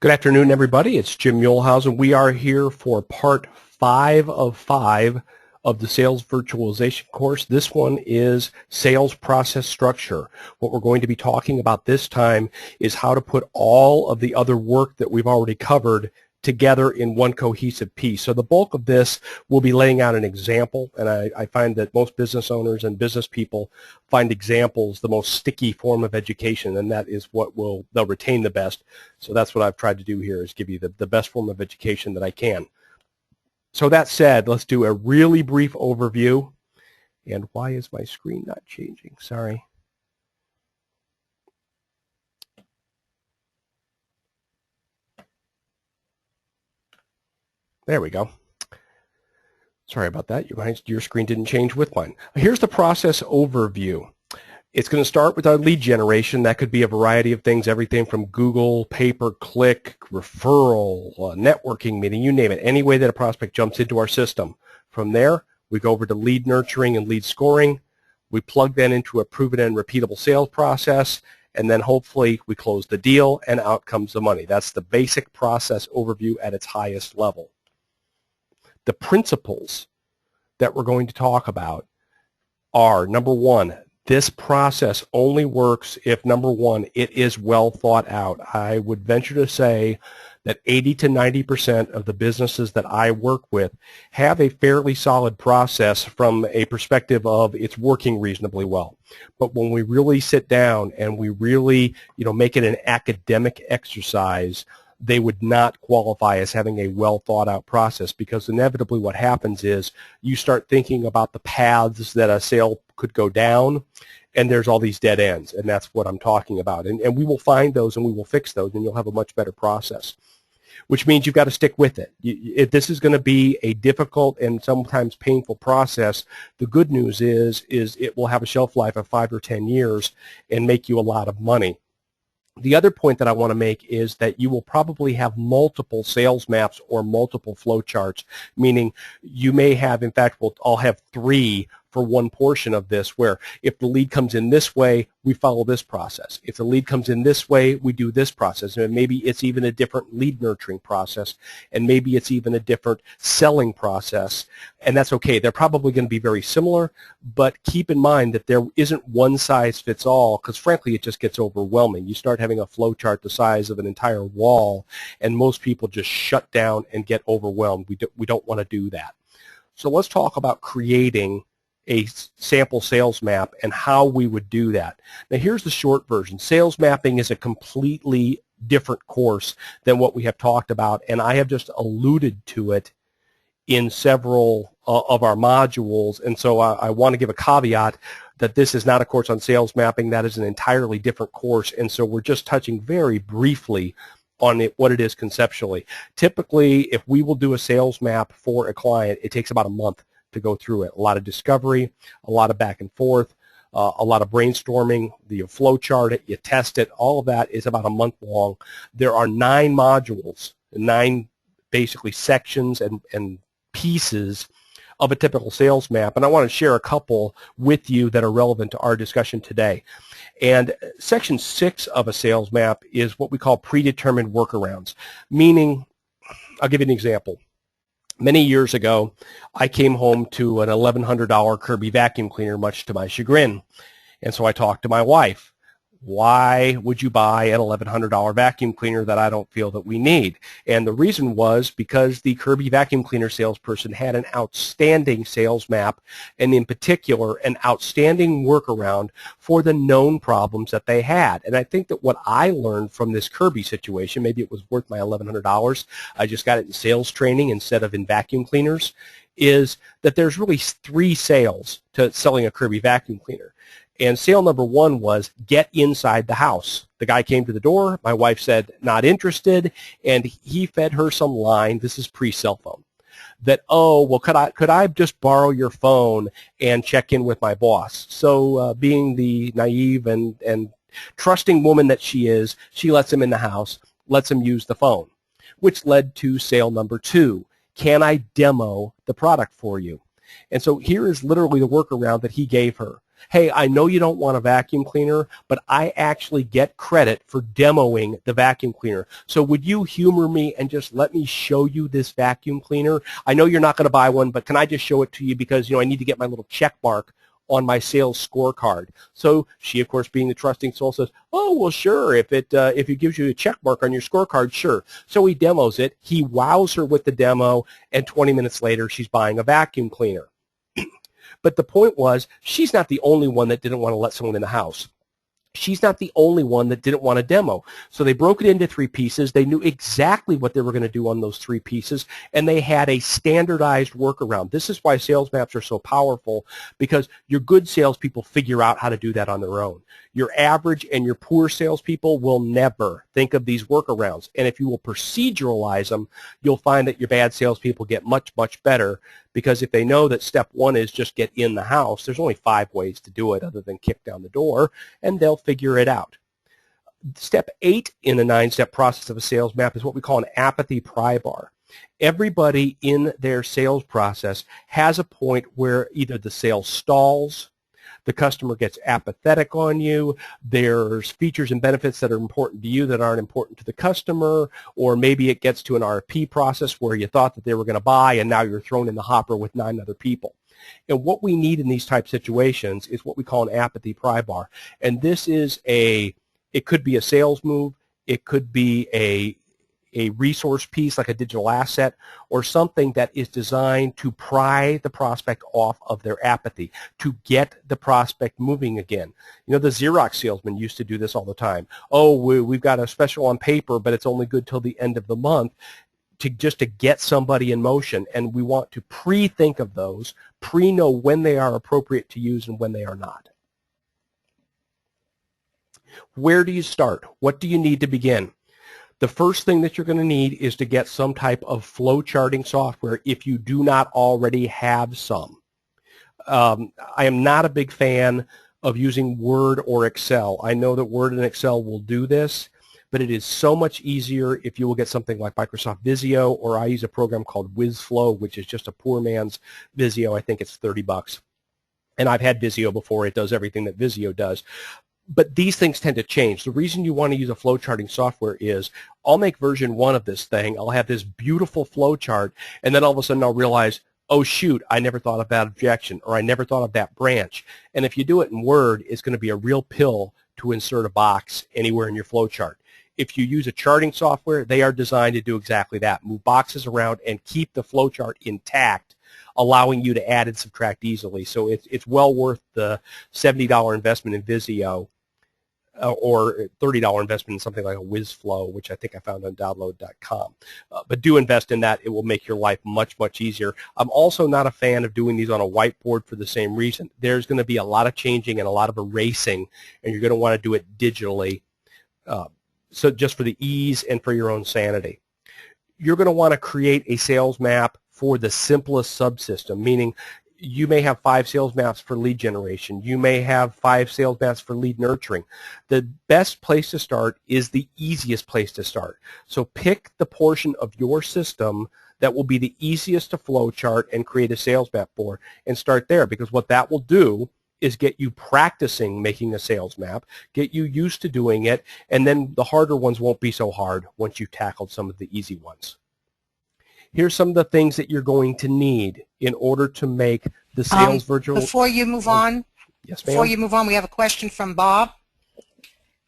Good afternoon, everybody. It's Jim Muehlhausen. We are here for part 5 of 5 of the sales virtualization course. This one is sales process structure. What we're going to be talking about this time is how to put all of the other work that we've already covered together in one cohesive piece. So the bulk of this will be laying out an example, and I find that most business owners and business people find examples the most sticky form of education, and that is what they'll retain the best. So that's what I've tried to do here, is give you the best form of education that I can. So that said, let's do a really brief overview. And why is my screen not changing? Sorry. There we go. Sorry about that. Your screen didn't change with mine. Here's the process overview. It's going to start with our lead generation. That could be a variety of things, everything from Google, pay-per-click, referral, networking meeting, you name it, any way that a prospect jumps into our system. From there, we go over to lead nurturing and lead scoring. We plug that into a proven and repeatable sales process, and then hopefully we close the deal and out comes the money. That's the basic process overview at its highest level. The principles that we're going to talk about are, number one, this process only works if, number one, it is well thought out. I would venture to say that 80 to 90% of the businesses that I work with have a fairly solid process from a perspective of it's working reasonably well. But when we really sit down and we really, make it an academic exercise, they would not qualify as having a well thought out process, because inevitably what happens is you start thinking about the paths that a sale could go down, and there's all these dead ends, and that's what I'm talking about. And we will find those and we will fix those, and you'll have a much better process, which means you've got to stick with it. If this is going to be a difficult and sometimes painful process, the good news is it will have a shelf life of 5 or 10 years and make you a lot of money. The other point that I want to make is that you will probably have multiple sales maps or multiple flow charts, meaning you may have, in fact, I'll have 3 for one portion of this, where if the lead comes in this way, we follow this process. If the lead comes in this way, we do this process. And maybe it's even a different lead nurturing process, and maybe it's even a different selling process, and that's okay. They're probably going to be very similar, but keep in mind that there isn't one size fits all, because frankly, it just gets overwhelming. You start having a flow chart the size of an entire wall, and most people just shut down and get overwhelmed. We don't want to do that. So let's talk about creating a sample sales map and how we would do that. Now here's the short version. Sales mapping is a completely different course than what we have talked about, and I have just alluded to it in several of our modules, and so I want to give a caveat that this is not a course on sales mapping. That is an entirely different course, and so we're just touching very briefly on what it is conceptually. Typically, if we will do a sales map for a client, it takes about a month to go through it. A lot of discovery, a lot of back and forth, a lot of brainstorming. You flow chart it, you test it. All of that is about a month long. There are 9 modules, 9 basically sections and pieces of a typical sales map, and I want to share a couple with you that are relevant to our discussion today. And section 6 of a sales map is what we call predetermined workarounds, meaning, I'll give you an example. Many years ago, I came home to an $1,100 Kirby vacuum cleaner, much to my chagrin. And so I talked to my wife. Why would you buy an $1,100 vacuum cleaner that I don't feel that we need? And the reason was because the Kirby vacuum cleaner salesperson had an outstanding sales map, and in particular, an outstanding workaround for the known problems that they had. And I think that what I learned from this Kirby situation, maybe it was worth my $1,100, I just got it in sales training instead of in vacuum cleaners, is that there's really 3 sales to selling a Kirby vacuum cleaner. And sale number 1 was get inside the house. The guy came to the door. My wife said, not interested. And he fed her some line. This is pre-cell phone. That, oh, well, could I just borrow your phone and check in with my boss? So being the naive and trusting woman that she is, she lets him in the house, lets him use the phone, which led to sale number 2. Can I demo the product for you? And so here is literally the workaround that he gave her. Hey, I know you don't want a vacuum cleaner, but I actually get credit for demoing the vacuum cleaner. So would you humor me and just let me show you this vacuum cleaner? I know you're not going to buy one, but can I just show it to you because, I need to get my little check mark on my sales scorecard. So she, of course, being the trusting soul, says, oh, well, sure, if it gives you a check mark on your scorecard, sure. So he demos it. He wows her with the demo, and 20 minutes later, she's buying a vacuum cleaner. But the point was, she's not the only one that didn't want to let someone in the house. She's not the only one that didn't want a demo. So they broke it into 3 pieces. They knew exactly what they were going to do on those 3 pieces, and they had a standardized workaround. This is why sales maps are so powerful, because your good salespeople figure out how to do that on their own. Your average and your poor salespeople will never think of these workarounds. And if you will proceduralize them, you'll find that your bad salespeople get much, much better, because if they know that step 1 is just get in the house, there's only 5 ways to do it other than kick down the door, and they'll figure it out. Step 8 in the 9-step process of a sales map is what we call an apathy pry bar. Everybody in their sales process has a point where either the sale stalls, the customer gets apathetic on you, there's features and benefits that are important to you that aren't important to the customer, or maybe it gets to an RFP process where you thought that they were going to buy and now you're thrown in the hopper with 9 other people. And what we need in these type situations is what we call an apathy pry bar. And this is it could be a sales move, it could be a resource piece like a digital asset, or something that is designed to pry the prospect off of their apathy, to get the prospect moving again. The Xerox salesman used to do this all the time. Oh, we've got a special on paper, but it's only good till the end of the month, just to get somebody in motion. And we want to pre-think of those, pre-know when they are appropriate to use and when they are not. Where do you start? What do you need to begin? The first thing that you're going to need is to get some type of flow charting software if you do not already have some. I am not a big fan of using Word or Excel. I know that Word and Excel will do this, but it is so much easier if you will get something like Microsoft Visio, or I use a program called WizFlow, which is just a poor man's Visio. I think it's $30. And I've had Visio before. It does everything that Visio does. But these things tend to change. The reason you want to use a flowcharting software is I'll make version 1 of this thing. I'll have this beautiful flowchart, and then all of a sudden I'll realize, oh, shoot, I never thought of that objection, or I never thought of that branch. And if you do it in Word, it's going to be a real pill to insert a box anywhere in your flowchart. If you use a charting software, they are designed to do exactly that, move boxes around and keep the flowchart intact, allowing you to add and subtract easily. So it's well worth the $70 investment in Visio, or $30 investment in something like a WizFlow, which I think I found on download.com. But do invest in that. It will make your life much, much easier. I'm also not a fan of doing these on a whiteboard for the same reason. There's going to be a lot of changing and a lot of erasing, and you're going to want to do it digitally, so just for the ease and for your own sanity. You're going to want to create a sales map for the simplest subsystem, meaning you may have 5 sales maps for lead generation. You may have 5 sales maps for lead nurturing. The best place to start is the easiest place to start. So pick the portion of your system that will be the easiest to flow chart and create a sales map for, and start there, because what that will do is get you practicing making a sales map, get you used to doing it, and then the harder ones won't be so hard once you've tackled some of the easy ones. Here's some of the things that you're going to need in order to make the sales virtual. Before you move on, yes, before you move on, we have a question from Bob.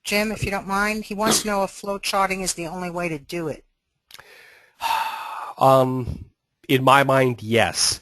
Jim, if you don't mind, he wants to know if flow charting is the only way to do it. In my mind, yes.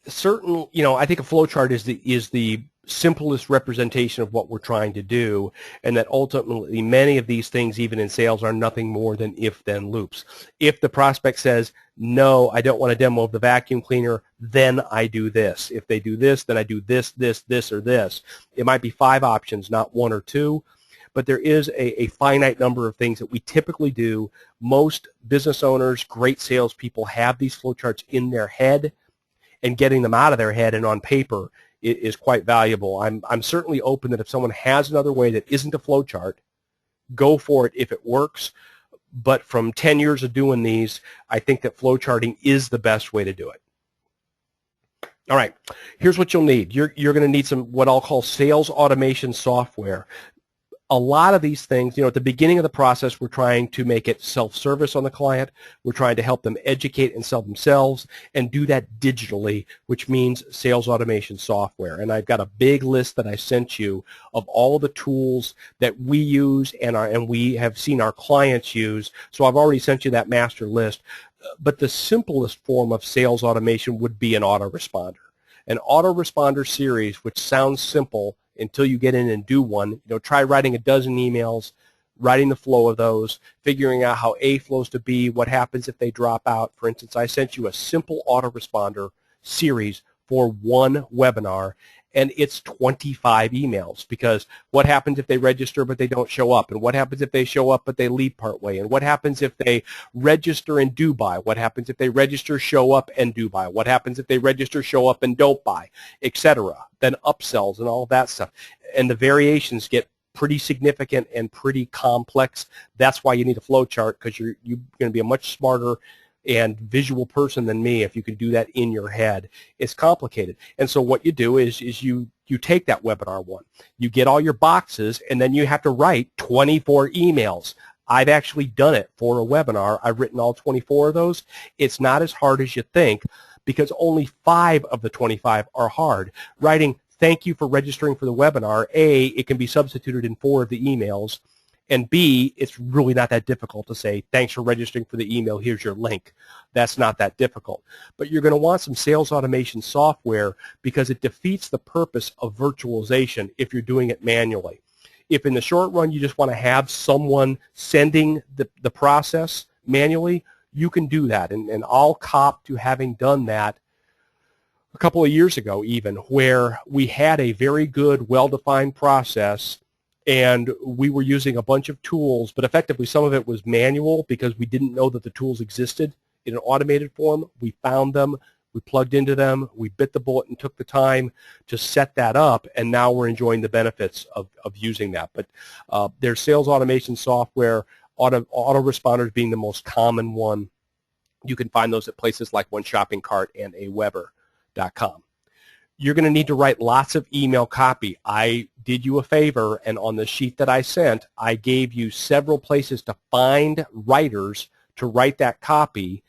Certain, I think a flow chart is the simplest representation of what we're trying to do, and that ultimately many of these things, even in sales, are nothing more than if-then loops. If the prospect says, no, I don't want a demo of the vacuum cleaner, then I do this. If they do this, then I do this, this, this, or this. It might be 5 options, not 1 or 2, but there is a finite number of things that we typically do. Most business owners, great salespeople, have these flowcharts in their head, and getting them out of their head and on paper is quite valuable. I'm certainly open that if someone has another way that isn't a flowchart, go for it if it works. But from 10 years of doing these, I think that flowcharting is the best way to do it. All right, here's what you'll need. You're going to need some what I'll call sales automation software. A lot of these things, at the beginning of the process, we're trying to make it self-service on the client. We're trying to help them educate and sell themselves and do that digitally, which means sales automation software. And I've got a big list that I sent you of all the tools that we use and we have seen our clients use. So I've already sent you that master list. But the simplest form of sales automation would be an autoresponder. An autoresponder series, which sounds simple until you get in and do one. Try writing a dozen emails, writing the flow of those, figuring out how A flows to B, what happens if they drop out. For instance, I sent you a simple autoresponder series for one webinar, and it's 25 emails, because what happens if they register but they don't show up, and what happens if they show up but they leave partway, and what happens if they register and do buy, what happens if they register, show up, and do buy, what happens if they register, show up, and don't buy, etc. Then upsells and all that stuff. And the variations get pretty significant and pretty complex. That's why you need a flow chart, because you're going to be a much smarter and visual person than me if you can do that in your head. It's complicated. And so what you do is you take that webinar one, you get all your boxes, and then you have to write 24 emails. I've actually done it for a webinar. I've written all 24 of those. It's not as hard as you think, because only 5 of the 25 are hard. Writing thank you for registering for the webinar, A, it can be substituted in 4 of the emails, and B, it's really not that difficult to say, thanks for registering for the email, here's your link. That's not that difficult. But you're going to want some sales automation software, because it defeats the purpose of virtualization if you're doing it manually. If in the short run you just want to have someone sending the process manually, you can do that. And I'll cop to having done that a couple of years ago even, where we had a very good, well-defined process, and we were using a bunch of tools, but effectively some of it was manual because we didn't know that the tools existed in an automated form. We found them, we plugged into them, we bit the bullet and took the time to set that up, and now we're enjoying the benefits of using that. But there's sales automation software, autoresponders being the most common one. You can find those at places like One Shopping Cart and aweber.com. You're going to need to write lots of email copy. I did you a favor, and on the sheet that I sent, I gave you several places to find writers to write that copy,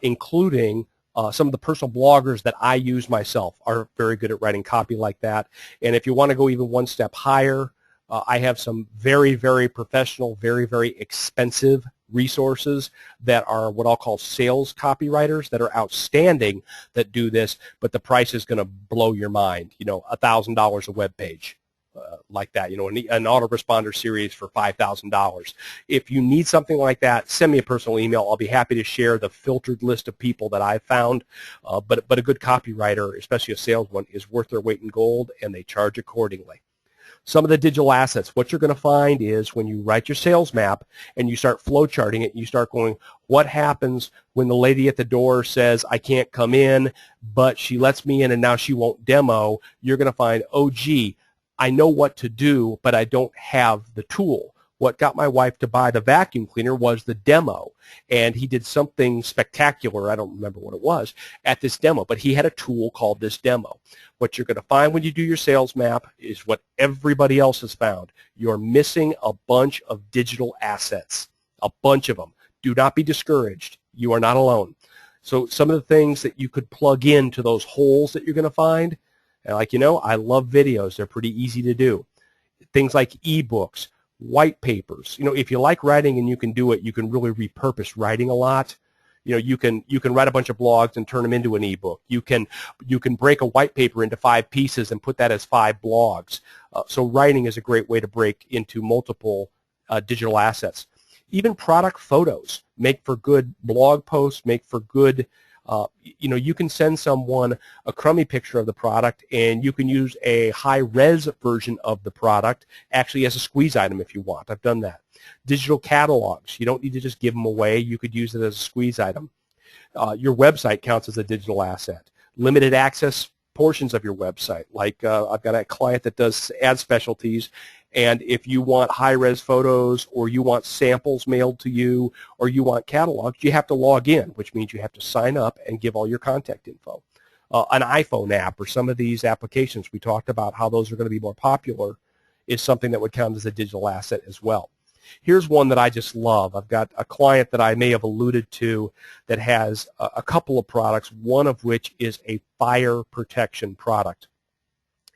including some of the personal bloggers that I use myself are very good at writing copy like that. And if you want to go even one step higher, I have some very, very professional, very, very expensive resources that are what I'll call sales copywriters that are outstanding that do this, but the price is going to blow your mind. $1,000 a web page. Like that, an autoresponder series for $5,000. If you need something like that, send me a personal email. I'll be happy to share the filtered list of people that I've found. But a good copywriter, especially a sales one, is worth their weight in gold, and they charge accordingly. Some of the digital assets, what you're going to find is when you write your sales map and you start flow charting it, and you start going, what happens when the lady at the door says, I can't come in, but she lets me in and now she won't demo, you're going to find, oh, gee, I know what to do, but I don't have the tool. What got my wife to buy the vacuum cleaner was the demo, and he did something spectacular, I don't remember what it was, at this demo, but he had a tool called this demo. What you're going to find when you do your sales map is what everybody else has found. You're missing a bunch of digital assets, a bunch of them. Do not be discouraged. You are not alone. So some of the things that you could plug into those holes that you're going to find, and I love videos. They're pretty easy to do. Things like ebooks, white papers. If you like writing and you can do it, you can really repurpose writing a lot. You can write a bunch of blogs and turn them into an ebook. You can break a white paper into 5 pieces and put that as 5 blogs. So writing is a great way to break into multiple digital assets. Even product photos make for good blog posts, make for good you can send someone a crummy picture of the product, and you can use a high-res version of the product actually as a squeeze item if you want. I've done that. Digital catalogs. You don't need to just give them away. You could use it as a squeeze item. Your website counts as a digital asset. Limited access portions of your website. Like I've got a client that does ad specialties, and if you want high-res photos, or you want samples mailed to you, or you want catalogs, you have to log in, which means you have to sign up and give all your contact info. an iPhone app or some of these applications we talked about how those are going to be more popular is something that would count as a digital asset as well. Here's one that I just love. I've got a client that I may have alluded to that has a couple of products, one of which is a fire protection product.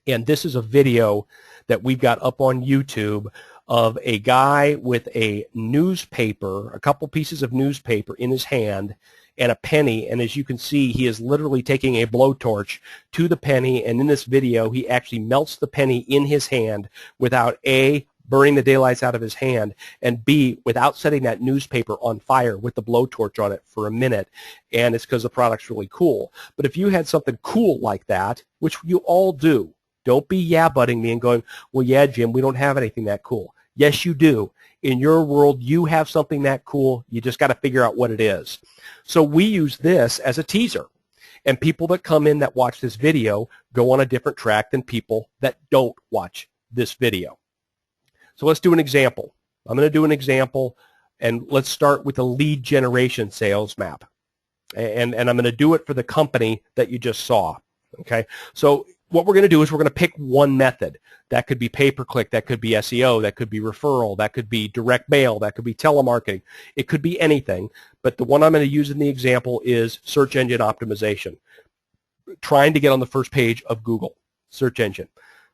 And this is a video that we've got up on YouTube of a guy with a newspaper, a couple pieces of newspaper in his hand and a penny, and as you can see, he is literally taking a blowtorch to the penny, and in this video, he actually melts the penny in his hand without A, burning the daylights out of his hand, and B, without setting that newspaper on fire with the blowtorch on it for a minute, and it's because the product's really cool. But if you had something cool like that, which you all do, don't be yeah-butting me and going, well, yeah, Jim, we don't have anything that cool. Yes, you do. In your world, you have something that cool. You just got to figure out what it is. So we use this as a teaser. And people that come in that watch this video go on a different track than people that don't watch this video. So let's do an example. I'm going to do an example, and let's start with a lead generation sales map. And I'm going to do it for the company that you just saw. Okay? So what we're going to do is we're going to pick one method. That could be pay-per-click, that could be SEO, that could be referral, that could be direct mail, that could be telemarketing. It could be anything, but the one I'm going to use in the example is search engine optimization, trying to get on the first page of Google search engine.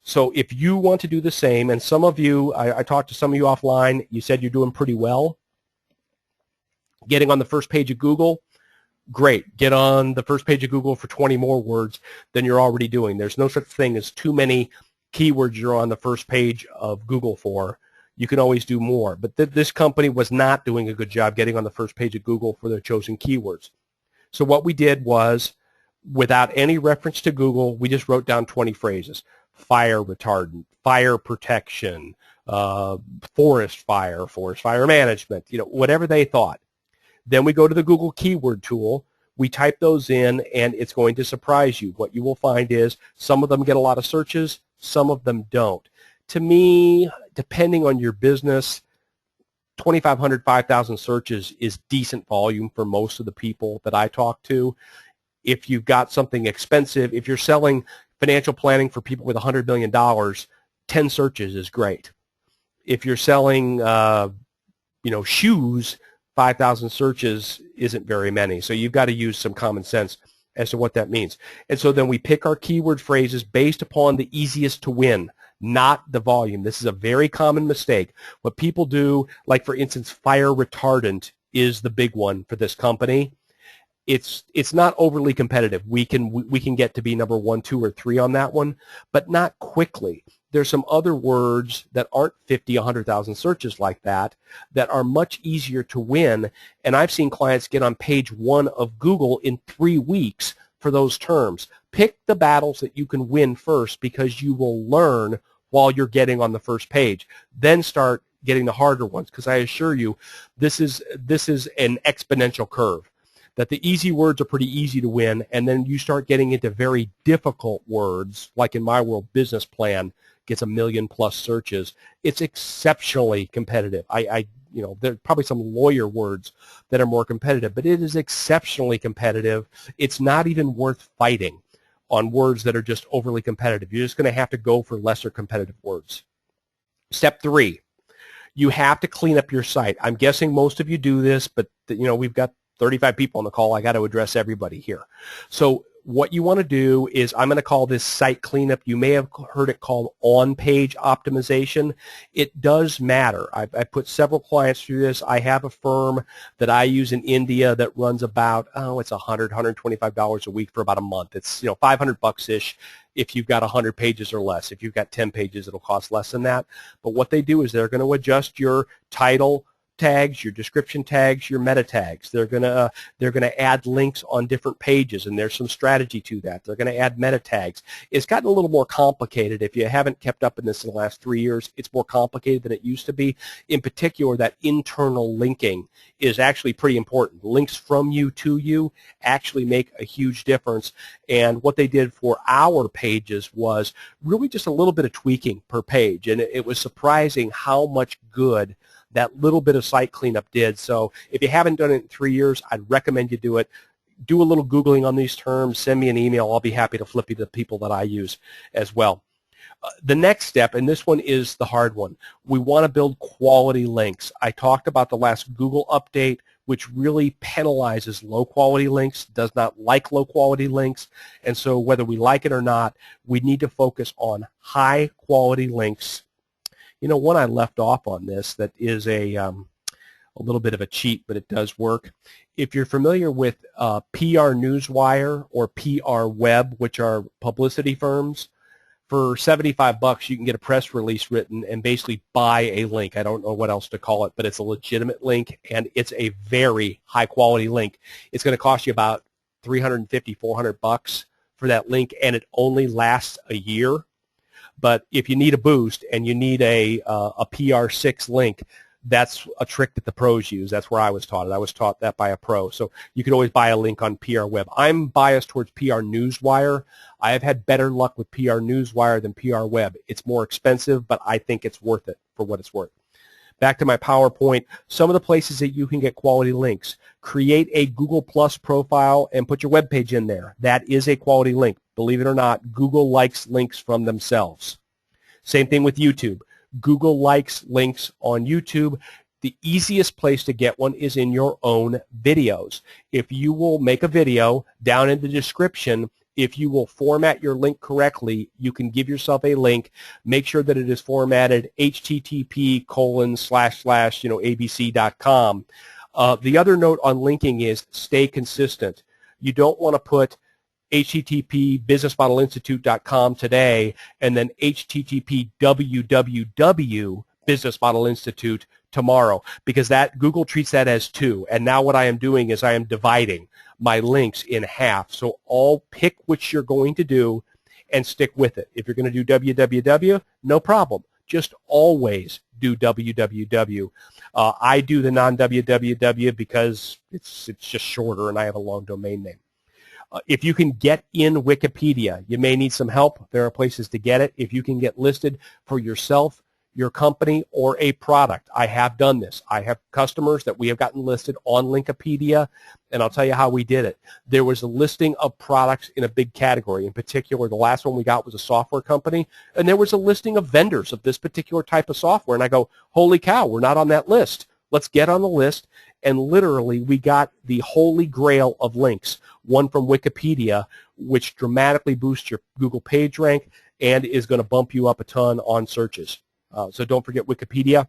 So if you want to do the same, and some of you, I talked to some of you offline, you said you're doing pretty well getting on the first page of Google. Great. Get on the first page of Google for 20 more words than you're already doing. There's no such thing as too many keywords you're on the first page of Google for. You can always do more. But this company was not doing a good job getting on the first page of Google for their chosen keywords. So what we did was, without any reference to Google, we just wrote down 20 phrases. Fire retardant, fire protection, forest fire management, whatever they thought. Then we go to the Google keyword tool. We type those in, and it's going to surprise you. What you will find is some of them get a lot of searches, some of them don't. To me, depending on your business, 2,500, 5,000 searches is decent volume for most of the people that I talk to. If you've got something expensive, if you're selling financial planning for people with $100 million, 10 searches is great. If you're selling, shoes, 5,000 searches isn't very many. So you've got to use some common sense as to what that means. And so then we pick our keyword phrases based upon the easiest to win, not the volume. This is a very common mistake. What people do, like for instance, fire retardant is the big one for this company. It's not overly competitive. We can get to be number 1, 2, or 3 on that one, but not quickly. There's some other words that aren't 50, 100,000 searches like that are much easier to win, and I've seen clients get on page 1 of Google in 3 weeks for those terms. Pick the battles that you can win first, because you will learn while you're getting on the first page. Then start getting the harder ones, because I assure you this is an exponential curve. That the easy words are pretty easy to win, and then you start getting into very difficult words, like in my world, business plan gets 1 million+ searches. It's exceptionally competitive. There's probably some lawyer words that are more competitive, but it is exceptionally competitive. It's not even worth fighting on words that are just overly competitive. You're just going to have to go for lesser competitive words. Step 3, you have to clean up your site. I'm guessing most of you do this, but we've got 35 people on the call. I got to address everybody here. So what you want to do is, I'm going to call this site cleanup. You may have heard it called on-page optimization. It does matter. I put several clients through this. I have a firm that I use in India that runs about, it's $100, $125 a week for about a month. It's $500-ish if you've got 100 pages or less. If you've got 10 pages, it'll cost less than that. But what they do is they're going to adjust your title tags, your description tags, your meta tags. They're gonna add links on different pages, and there's some strategy to that. They're gonna add meta tags. It's gotten a little more complicated. If you haven't kept up in this in the last 3 years, it's more complicated than it used to be. In particular, that internal linking is actually pretty important. Links from you to you actually make a huge difference. And what they did for our pages was really just a little bit of tweaking per page, and it was surprising how much good that little bit of site cleanup did. So if you haven't done it in 3 years, I'd recommend you do it. do a little Googling on these terms, send me an email. I'll be happy to flip you to the people that I use as well. The next step, and this one is the hard one, we want to build quality links. I talked about the last Google update, which really penalizes low-quality links, does not like low-quality links, and so whether we like it or not, we need to focus on high-quality links. You know, one I left off on this that is a little bit of a cheat, but it does work. If you're familiar with PR Newswire or PR Web, which are publicity firms, for $75 you can get a press release written and basically buy a link. I don't know what else to call it, but it's a legitimate link, and it's a very high quality link. It's going to cost you about $350, $400 for that link, and it only lasts a year. But if you need a boost and you need a PR6 link, that's a trick that the pros use. That's where I was taught it. I was taught that by a pro. So you could always buy a link on PR Web. I'm biased towards PR Newswire. I have had better luck with PR Newswire than PR Web. It's more expensive, but I think it's worth it for what it's worth. Back to my PowerPoint, some of the places that you can get quality links. Create a Google Plus profile and put your web page in there. That is a quality link. Believe it or not, Google likes links from themselves. Same thing with YouTube. Google likes links on YouTube. The easiest place to get one is in your own videos. If you will make a video, down in the description, if you will format your link correctly, you can give yourself a link. Make sure that it is formatted http:// abc.com. The other note on linking is stay consistent. You don't want to put http businessmodelinstitute.com today and then http www Business Model Institute tomorrow, because that Google treats that as two. And now what I am doing is I am dividing my links in half. So I'll pick which you're going to do and stick with it. If you're going to do www, no problem. Just always do www. I do the non-www because it's just shorter and I have a long domain name. If you can get in Wikipedia, you may need some help. There are places to get it. If you can get listed for yourself, your company, or a product. I have done this. I have customers that we have gotten listed on Linkopedia, and I'll tell you how we did it. There was a listing of products in a big category. In particular, the last one we got was a software company, and there was a listing of vendors of this particular type of software, and I go, holy cow, we're not on that list. Let's get on the list. And literally, we got the holy grail of links, one from Wikipedia, which dramatically boosts your Google page rank and is going to bump you up a ton on searches. So don't forget Wikipedia.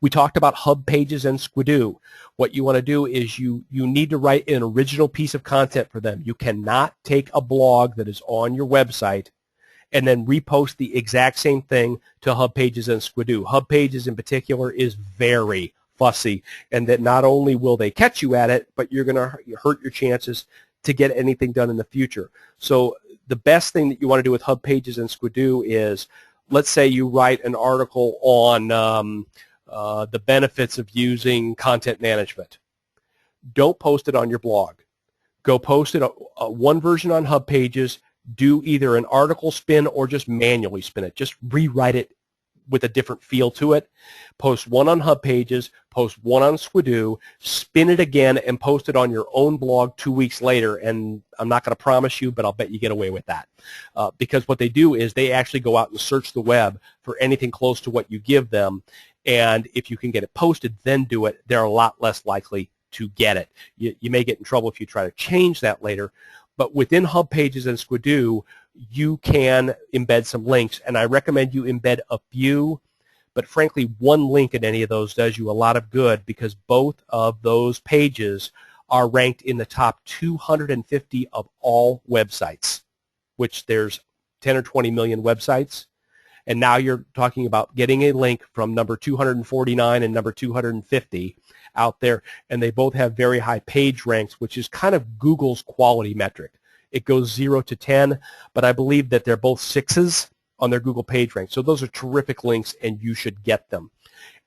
We talked about hub pages and Squidoo. What you want to do is you need to write an original piece of content for them. You cannot take a blog that is on your website and then repost the exact same thing to hub pages and Squidoo. Hub pages in particular is very fussy, and that not only will they catch you at it, but you're going to hurt your chances to get anything done in the future. So the best thing that you want to do with hub pages and Squidoo is, let's say you write an article on the benefits of using content management. Don't post it on your blog. Go post it one version on hub pages. Do either an article spin or just manually spin it. Just rewrite it with a different feel to it. Post one on hub pages, post one on Squidoo, spin it again, and post it on your own blog 2 weeks later. And I'm not going to promise you, but I'll bet you get away with that. Because what they do is they actually go out and search the web for anything close to what you give them. And if you can get it posted, then do it. They're a lot less likely to get it. You may get in trouble if you try to change that later. But within hub pages and Squidoo, you can embed some links, and I recommend you embed a few, but frankly, one link in any of those does you a lot of good, because both of those pages are ranked in the top 250 of all websites, which there's 10 or 20 million websites, and now you're talking about getting a link from number 249 and number 250 out there, and they both have very high page ranks, which is kind of Google's quality metric. It goes 0 to 10, but I believe that they're both 6s on their Google page rank. So those are terrific links, and you should get them.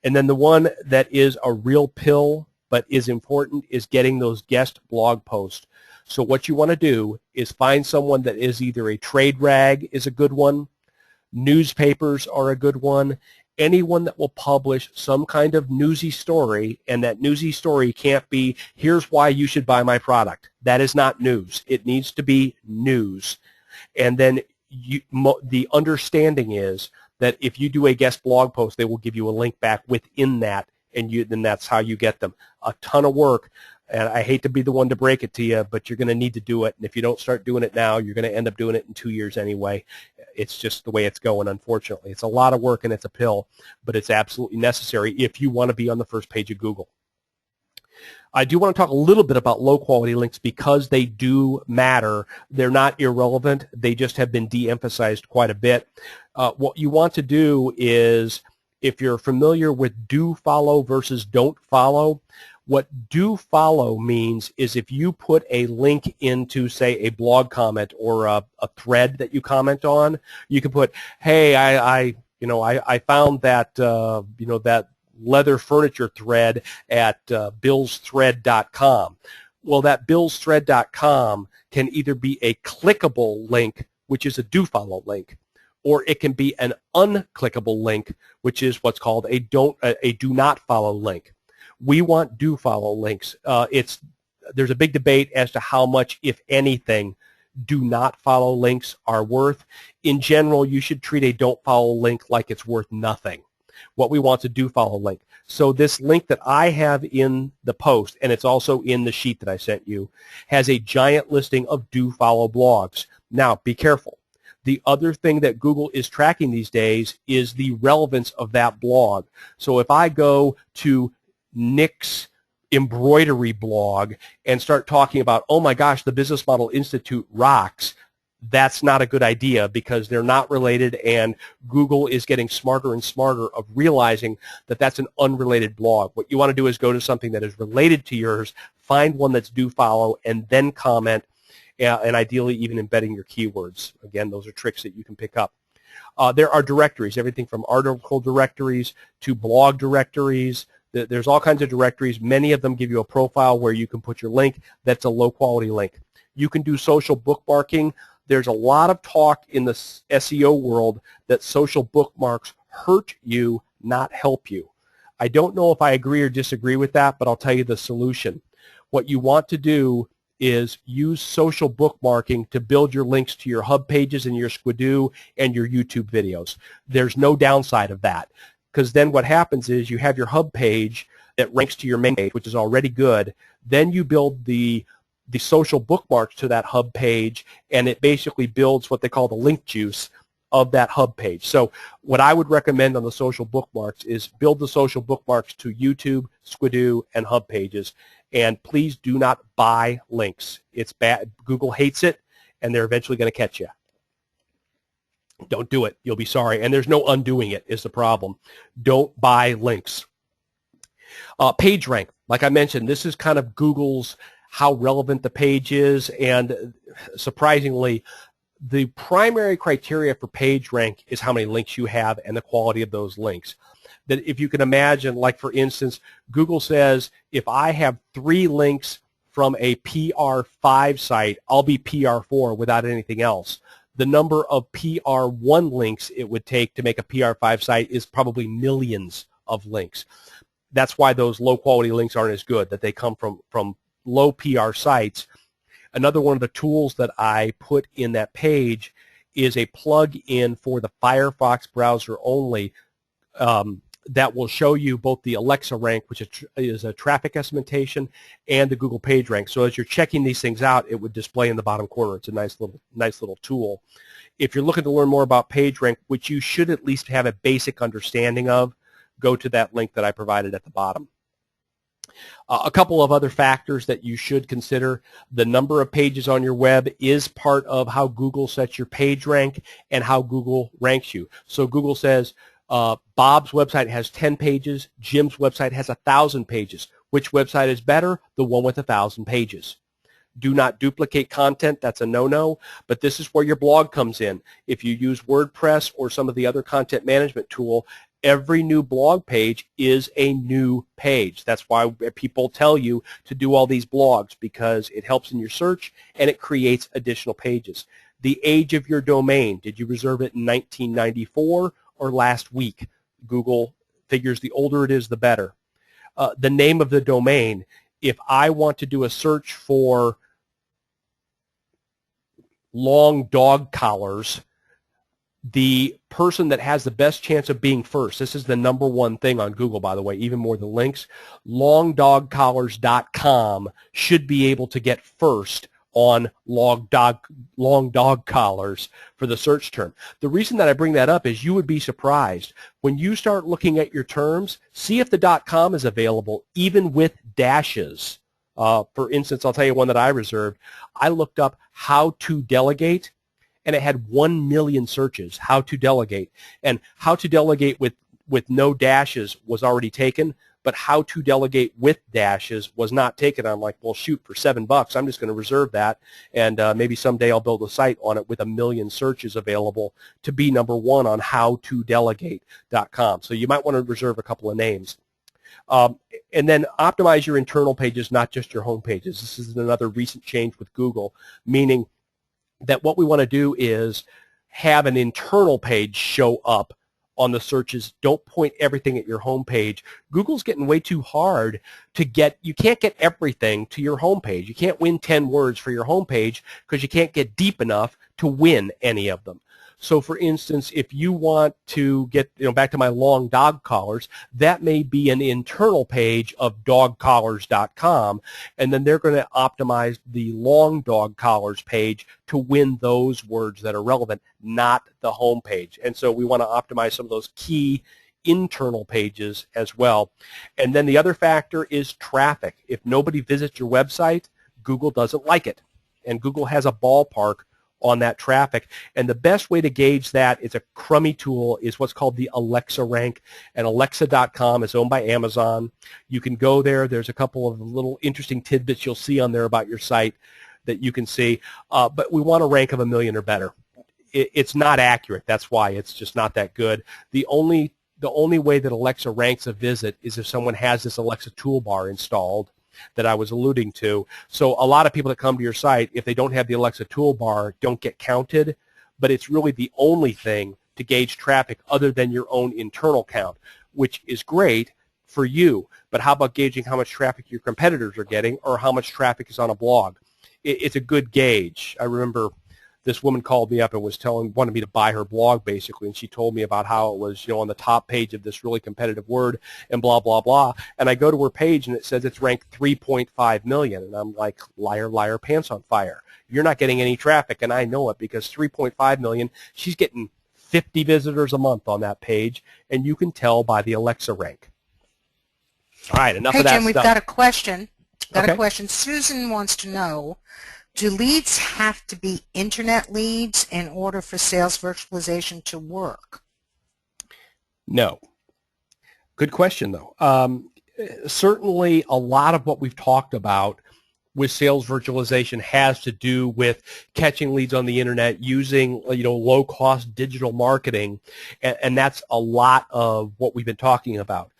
And then the one that is a real pill but is important is getting those guest blog posts. So what you want to do is find someone that is either a trade rag is a good one, newspapers are a good one, anyone that will publish some kind of newsy story, and that newsy story can't be, here's why you should buy my product. That is not news. It needs to be news. And then the understanding is that if you do a guest blog post, they will give you a link back within that, and then that's how you get them. A ton of work, and I hate to be the one to break it to you, but you're going to need to do it. And if you don't start doing it now, you're going to end up doing it in 2 years anyway. It's just the way it's going, unfortunately. It's a lot of work and it's a pill, but it's absolutely necessary if you want to be on the first page of Google. I do want to talk a little bit about low-quality links because they do matter. They're not irrelevant. They just have been de-emphasized quite a bit. What you want to do is, if you're familiar with do follow versus don't follow, what do follow means is if you put a link into, say, a blog comment or a thread that you comment on, you can put, hey, I found that that leather furniture thread at billsthread.com. Well, that billsthread.com can either be a clickable link, which is a do follow link, or it can be an unclickable link, which is what's called a do not follow link. We want do follow links. There's a big debate as to how much, if anything, do not follow links are worth. In general, you should treat a don't follow link like it's worth nothing. What we want to do follow link. So this link that I have in the post, and it's also in the sheet that I sent you, has a giant listing of do follow blogs. Now, be careful. The other thing that Google is tracking these days is the relevance of that blog. So if I go to Nick's embroidery blog and start talking about, oh my gosh, the Business Model Institute rocks, that's not a good idea because they're not related, and Google is getting smarter and smarter of realizing that that's an unrelated blog. What you want to do is go to something that is related to yours, find one that's do follow, and then comment, and ideally even embedding your keywords. Again, those are tricks that you can pick up. There are directories, everything from article directories to blog directories. There's all kinds of directories. Many of them give you a profile where you can put your link. That's a low-quality link. You can do social bookmarking. There's a lot of talk in the SEO world that social bookmarks hurt you, not help you. I don't know if I agree or disagree with that, but I'll tell you the solution. What you want to do is use social bookmarking to build your links to your hub pages and your Squidoo and your YouTube videos. There's no downside of that, because then what happens is you have your hub page that ranks to your main page, which is already good. Then you build the social bookmarks to that hub page, and it basically builds what they call the link juice of that hub page. So what I would recommend on the social bookmarks is build the social bookmarks to YouTube, Squidoo, and hub pages. And please do not buy links. It's bad. Google hates it, and they're eventually going to catch you. Don't do it. You'll be sorry. And there's no undoing it is the problem. Don't buy links. PageRank. Like I mentioned, this is kind of Google's how relevant the page is, and surprisingly, the primary criteria for PageRank is how many links you have and the quality of those links. That if you can imagine, like for instance, Google says if I have 3 links from a PR5 site, I'll be PR4 without anything else. The number of PR1 links it would take to make a PR5 site is probably millions of links. That's why those low-quality links aren't as good, that they come from low PR sites. Another one of the tools that I put in that page is a plug-in for the Firefox browser only that will show you both the Alexa rank, which is a traffic estimation, and the Google PageRank. So as you're checking these things out, it would display in the bottom corner. It's a nice little tool. If you're looking to learn more about PageRank, which you should at least have a basic understanding of, go to that link that I provided at the bottom. A couple of other factors that you should consider. The number of pages on your web is part of how Google sets your page rank and how Google ranks you. So Google says Bob's website has 10 pages, Jim's website has 1,000 pages. Which website is better? The one with 1,000 pages. Do not duplicate content. That's a no-no, but this is where your blog comes in. If you use WordPress or some of the other content management tool, every new blog page is a new page. That's why people tell you to do all these blogs, because it helps in your search and it creates additional pages. The age of your domain. Did you reserve it in 1994 or last week? Google figures the older it is, the better. The name of the domain. If I want to do a search for long dog collars, the person that has the best chance of being first, this is the #1 thing on Google, by the way, even more than links, longdogcollars.com should be able to get first on long dog collars for the search term. The reason that I bring that up is you would be surprised. When you start looking at your terms, see if the .com is available, even with dashes. For instance, I'll tell you one that I reserved. I looked up how to delegate, and it had 1 million searches, how to delegate. And how to delegate with no dashes was already taken, but how to delegate with dashes was not taken. I'm like, well, shoot, for $7, I'm just going to reserve that, and maybe someday I'll build a site on it with 1 million searches available to be #1 on howtodelegate.com. So you might want to reserve a couple of names. And then optimize your internal pages, not just your home pages. This is another recent change with Google, meaning that what we want to do is have an internal page show up on the searches. Don't point everything at your home page. Google's getting way too hard to get. You can't get everything to your home page. You can't win 10 words for your home page because you can't get deep enough to win any of them. So, for instance, if you want to get, back to my long dog collars, that may be an internal page of dogcollars.com, and then they're going to optimize the long dog collars page to win those words that are relevant, not the home page. And so we want to optimize some of those key internal pages as well. And then the other factor is traffic. If nobody visits your website, Google doesn't like it, and Google has a ballpark on that traffic. And the best way to gauge that is a crummy tool, is what's called the Alexa rank. And Alexa.com is owned by Amazon. You can go there. There's a couple of little interesting tidbits you'll see on there about your site that you can see. But we want a rank of 1 million or better. It's not accurate. That's why it's just not that good. The only way that Alexa ranks a visit is if someone has this Alexa toolbar installed that I was alluding to. So a lot of people that come to your site, if they don't have the Alexa toolbar, don't get counted, but it's really the only thing to gauge traffic other than your own internal count, which is great for you. But how about gauging how much traffic your competitors are getting or how much traffic is on a blog? It's a good gauge. I remember this woman called me up and wanted me to buy her blog, basically, and she told me about how it was, on the top page of this really competitive word and blah, blah, blah. And I go to her page and it says it's ranked 3.5 million. And I'm like, liar, liar, pants on fire. You're not getting any traffic, and I know it, because 3.5 million, she's getting 50 visitors a month on that page, and you can tell by the Alexa rank. All right, enough of that stuff. Hey, Jim, we've got a question. Okay. Susan wants to know, do leads have to be internet leads in order for sales virtualization to work? No. Good question, though. Certainly, a lot of what we've talked about with sales virtualization has to do with catching leads on the internet using, low-cost digital marketing, and that's a lot of what we've been talking about.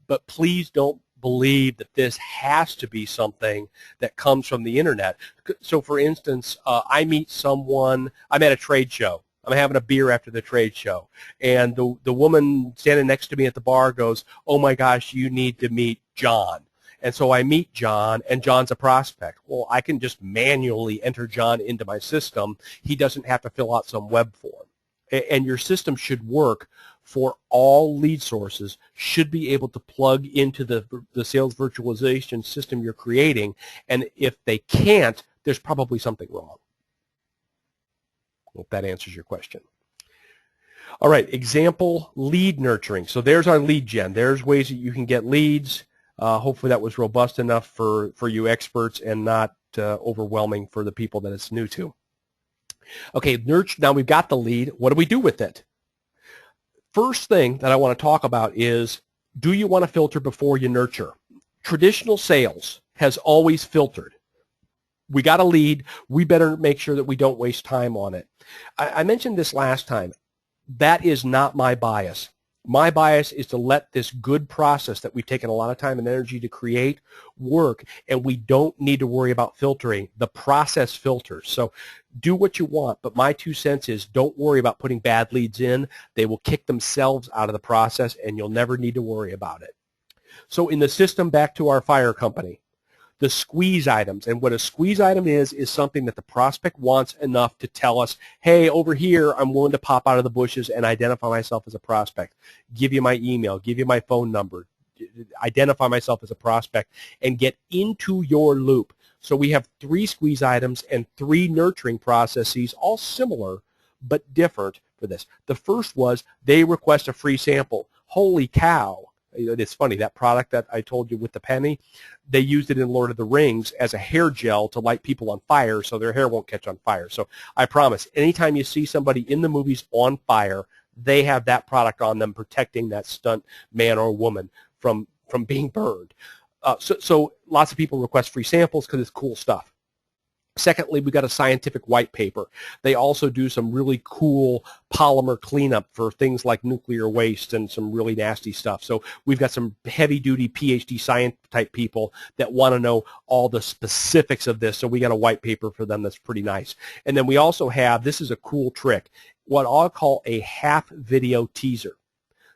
But please don't believe that this has to be something that comes from the internet. So, for instance, I meet someone. I'm at a trade show. I'm having a beer after the trade show, and the woman standing next to me at the bar goes, "Oh my gosh, you need to meet John." And so I meet John, and John's a prospect. Well, I can just manually enter John into my system. He doesn't have to fill out some web form. And your system should work for all lead sources, should be able to plug into the sales virtualization system you're creating. And if they can't, there's probably something wrong. Hope that answers your question. All right, example, lead nurturing. So there's our lead gen. There's ways that you can get leads. Hopefully that was robust enough for you experts and not overwhelming for the people that it's new to. Okay, now we've got the lead. What do we do with it? First thing that I want to talk about is, do you want to filter before you nurture? Traditional sales has always filtered. We got a lead. We better make sure that we don't waste time on it. I mentioned this last time. That is not my bias. My bias is to let this good process that we've taken a lot of time and energy to create work, and we don't need to worry about filtering. The process filters. So do what you want, but my 2 cents is don't worry about putting bad leads in. They will kick themselves out of the process, and you'll never need to worry about it. So in the system, back to our fire company, the squeeze items. And what a squeeze item is something that the prospect wants enough to tell us, hey, over here, I'm willing to pop out of the bushes and identify myself as a prospect, give you my email, give you my phone number, identify myself as a prospect, and get into your loop. So we have 3 squeeze items and 3 nurturing processes, all similar but different for this. The first was they request a free sample. Holy cow. It's funny, that product that I told you with the penny, they used it in Lord of the Rings as a hair gel to light people on fire so their hair won't catch on fire. So I promise, anytime you see somebody in the movies on fire, they have that product on them protecting that stunt man or woman from being burned. So lots of people request free samples because it's cool stuff. Secondly, we got a scientific white paper. They also do some really cool polymer cleanup for things like nuclear waste and some really nasty stuff. So we've got some heavy-duty PhD science type people that want to know all the specifics of this. So we got a white paper for them that's pretty nice. And then we also have, this is a cool trick, what I'll call a half video teaser.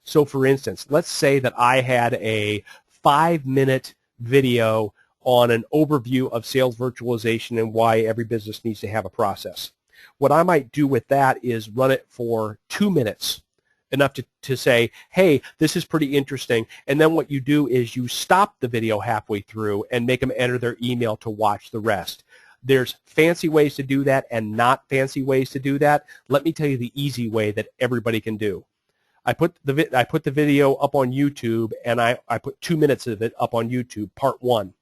So for instance, let's say that I had a 5-minute video on an overview of sales virtualization and why every business needs to have a process. What I might do with that is run it for 2 minutes, enough to say, hey, this is pretty interesting. And then what you do is you stop the video halfway through and make them enter their email to watch the rest. There's fancy ways to do that and not fancy ways to do that. Let me tell you the easy way that everybody can do. I put the video up on YouTube, and I put 2 minutes of it up on YouTube, part 1.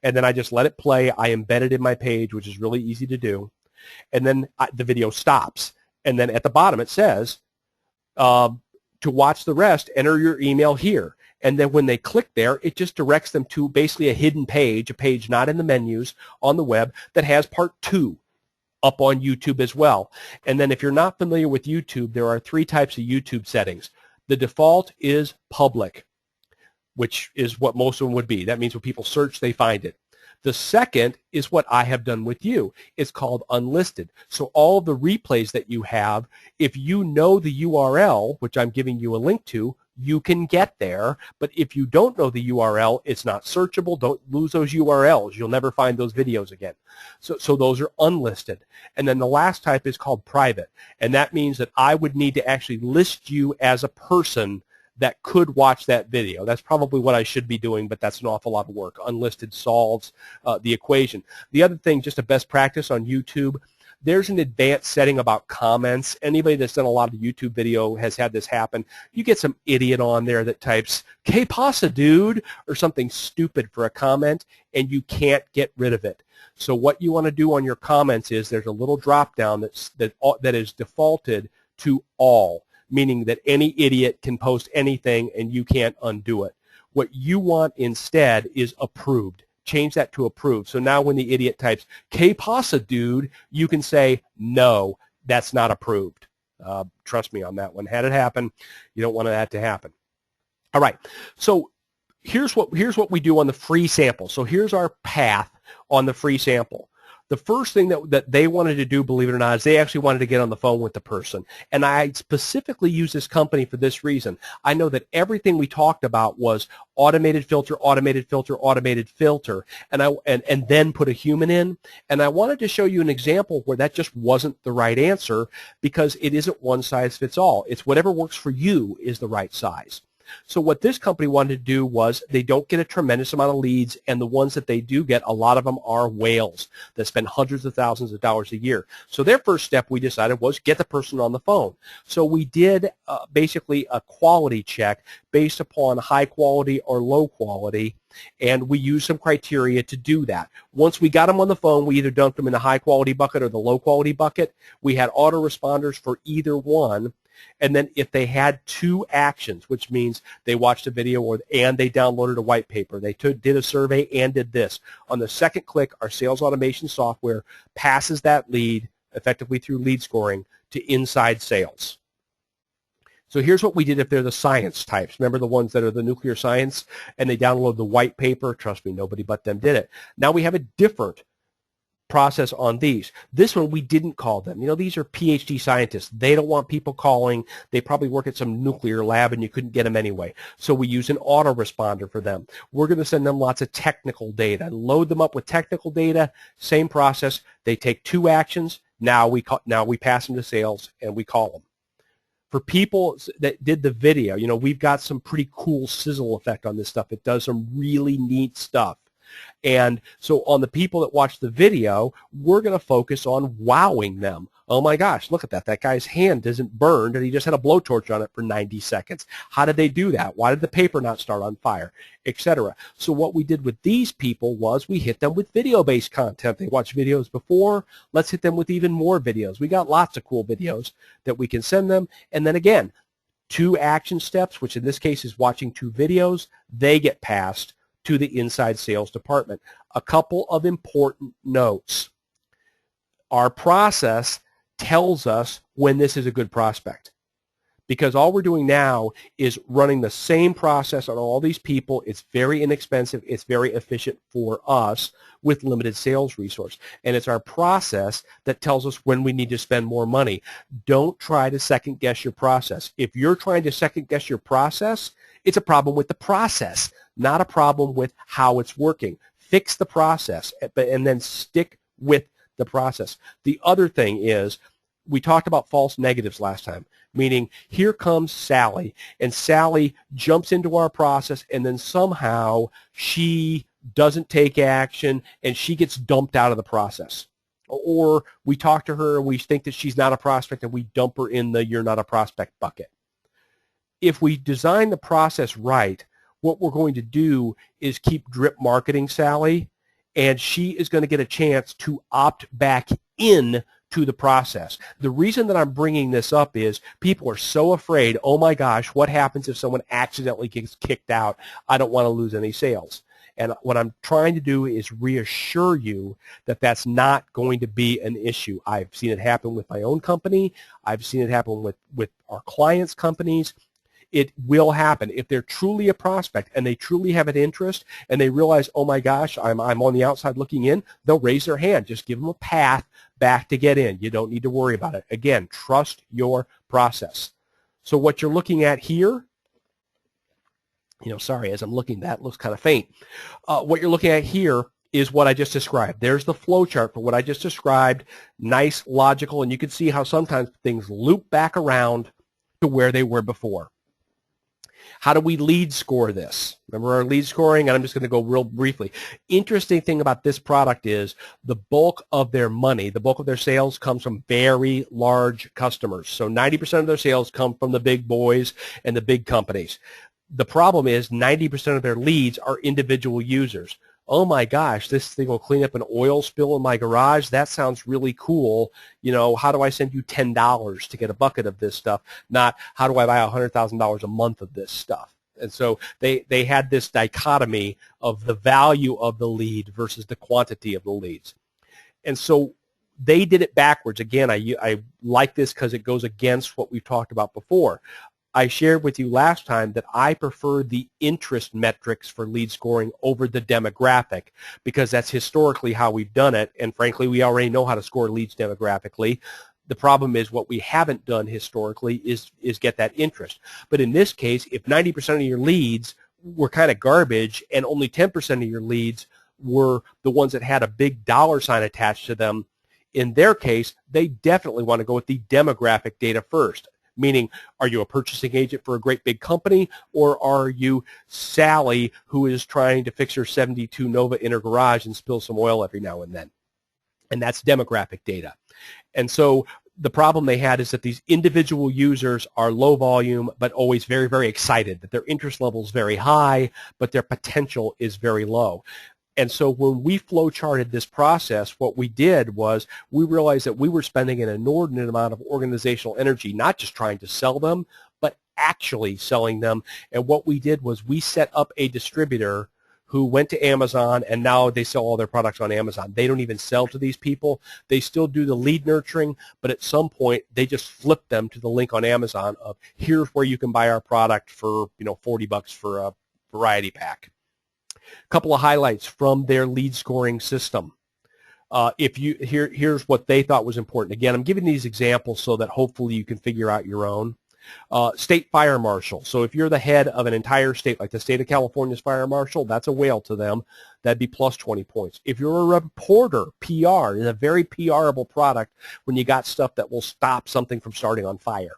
And then I just let it play. I embed it in my page, which is really easy to do. And then the video stops. And then at the bottom it says, to watch the rest, enter your email here. And then when they click there, it just directs them to basically a hidden page, a page not in the menus on the web that has part 2 up on YouTube as well. And then if you're not familiar with YouTube, there are 3 types of YouTube settings. The default is public, which is what most of them would be. That means when people search, they find it. The second is what I have done with you. It's called unlisted. So all of the replays that you have, if you know the URL, which I'm giving you a link to, you can get there. But if you don't know the URL, it's not searchable. Don't lose those URLs. You'll never find those videos again. So those are unlisted. And then the last type is called private. And that means that I would need to actually list you as a person that could watch that video. That's probably what I should be doing, but that's an awful lot of work. Unlisted solves the equation. The other thing, just a best practice on YouTube, there's an advanced setting about comments. Anybody that's done a lot of YouTube video has had this happen. You get some idiot on there that types, "Que pasa, dude?" or something stupid for a comment, and you can't get rid of it. So what you want to do on your comments is there's a little drop down that is defaulted to all, meaning that any idiot can post anything and you can't undo it. What you want instead is approved. Change that to approved. So now when the idiot types, "Que pasa, dude?" you can say, "No, that's not approved." Trust me on that one. Had it happen, you don't want that to happen. All right. So here's what we do on the free sample. So here's our path on the free sample. The first thing that they wanted to do, believe it or not, is they actually wanted to get on the phone with the person. And I specifically use this company for this reason. I know that everything we talked about was automated filter, automated filter, automated filter, and then put a human in. And I wanted to show you an example where that just wasn't the right answer, because it isn't one size fits all. It's whatever works for you is the right size. So what this company wanted to do was they don't get a tremendous amount of leads, and the ones that they do get, a lot of them are whales that spend hundreds of thousands of dollars a year. So their first step, we decided, was get the person on the phone. So we did basically a quality check based upon high quality or low quality, and we used some criteria to do that. Once we got them on the phone, we either dumped them in the high quality bucket or the low quality bucket. We had autoresponders for either one. And then if they had 2 actions, which means they watched a video and they downloaded a white paper, they did a survey and did this, on the second click, our sales automation software passes that lead effectively through lead scoring to inside sales. So here's what we did if they're the science types. Remember the ones that are the nuclear science and they download the white paper? Trust me, nobody but them did it. Now we have a different process on these. This one we didn't call them. You know, these are PhD scientists. They don't want people calling. They probably work at some nuclear lab and you couldn't get them anyway. So we use an autoresponder for them. We're going to send them lots of technical data. Load them up with technical data. Same process. They take 2 actions. Now we pass them to sales and we call them. For people that did the video, you know, we've got some pretty cool sizzle effect on this stuff. It does some really neat stuff. And so on the people that watch the video, we're going to focus on wowing them. Oh my gosh, look at that. That guy's hand isn't burned and he just had a blowtorch on it for 90 seconds. How did they do that? Why did the paper not start on fire? Etc. So what we did with these people was we hit them with video-based content. They watched videos before. Let's hit them with even more videos. We got lots of cool videos that we can send them. And then again, 2 action steps, which in this case is watching 2 videos, they get passed to the inside sales department. A couple of important notes. Our process tells us when this is a good prospect, because all we're doing now is running the same process on all these people. It's very inexpensive. It's very efficient for us with limited sales resource. And it's our process that tells us when we need to spend more money. Don't try to second guess your process. If you're trying to second guess your process, it's a problem with the process, not a problem with how it's working. Fix the process and then stick with the process. The other thing is, we talked about false negatives last time, meaning here comes Sally, and Sally jumps into our process, and then somehow she doesn't take action, and she gets dumped out of the process. Or we talk to her, and we think that she's not a prospect, and we dump her in the you're not a prospect bucket. If we design the process right, what we're going to do is keep drip marketing Sally, and she is going to get a chance to opt back in to the process. The reason that I'm bringing this up is people are so afraid, oh my gosh, what happens if someone accidentally gets kicked out? I don't want to lose any sales. And what I'm trying to do is reassure you that that's not going to be an issue. I've seen it happen with my own company. I've seen it happen with our clients' companies. It will happen. If they're truly a prospect and they truly have an interest and they realize, oh my gosh, I'm on the outside looking in, they'll raise their hand. Just give them a path back to get in. You don't need to worry about it. Again, trust your process. So what you're looking at here, you know, sorry, as I'm looking, that looks kind of faint. What you're looking at here is what I just described. There's the flow chart for what I just described. Nice, logical, and you can see how sometimes things loop back around to where they were before. How do we lead score this? Remember our lead scoring? And I'm just going to go real briefly. Interesting thing about this product is the bulk of their money, the bulk of their sales comes from very large customers. So 90% of their sales come from the big boys and the big companies. The problem is 90% of their leads are individual users. Oh my gosh, this thing will clean up an oil spill in my garage. That sounds really cool. You know, how do I send you $10 to get a bucket of this stuff? Not how do I buy $100,000 a month of this stuff? And so they had this dichotomy of the value of the lead versus the quantity of the leads. And so they did it backwards. Again, I like this because it goes against what we've talked about before. I shared with you last time that I prefer the interest metrics for lead scoring over the demographic because that's historically how we've done it, and frankly, we already know how to score leads demographically. The problem is what we haven't done historically is get that interest. But in this case, if 90% of your leads were kind of garbage and only 10% of your leads were the ones that had a big dollar sign attached to them, in their case, they definitely want to go with the demographic data first. Meaning, are you a purchasing agent for a great big company, or are you Sally who is trying to fix her 72 Nova in her garage and spill some oil every now and then? And that's demographic data. And so the problem they had is that these individual users are low volume, but always very, very excited, that their interest level is very high, but their potential is very low. And so when we flow charted this process, what we did was we realized that we were spending an inordinate amount of organizational energy, not just trying to sell them, but actually selling them. And what we did was we set up a distributor who went to Amazon and now they sell all their products on Amazon. They don't even sell to these people. They still do the lead nurturing, but at some point they just flip them to the link on Amazon of here's where you can buy our product for, you know, $40 for a variety pack. A couple of highlights from their lead scoring system. Here's what they thought was important. Again, I'm giving these examples so that hopefully you can figure out your own. State fire marshal. So if you're the head of an entire state, like the state of California's fire marshal, that's a whale to them. That'd be plus 20 points. If you're a reporter, PR is a very PRable product when you got stuff that will stop something from starting on fire.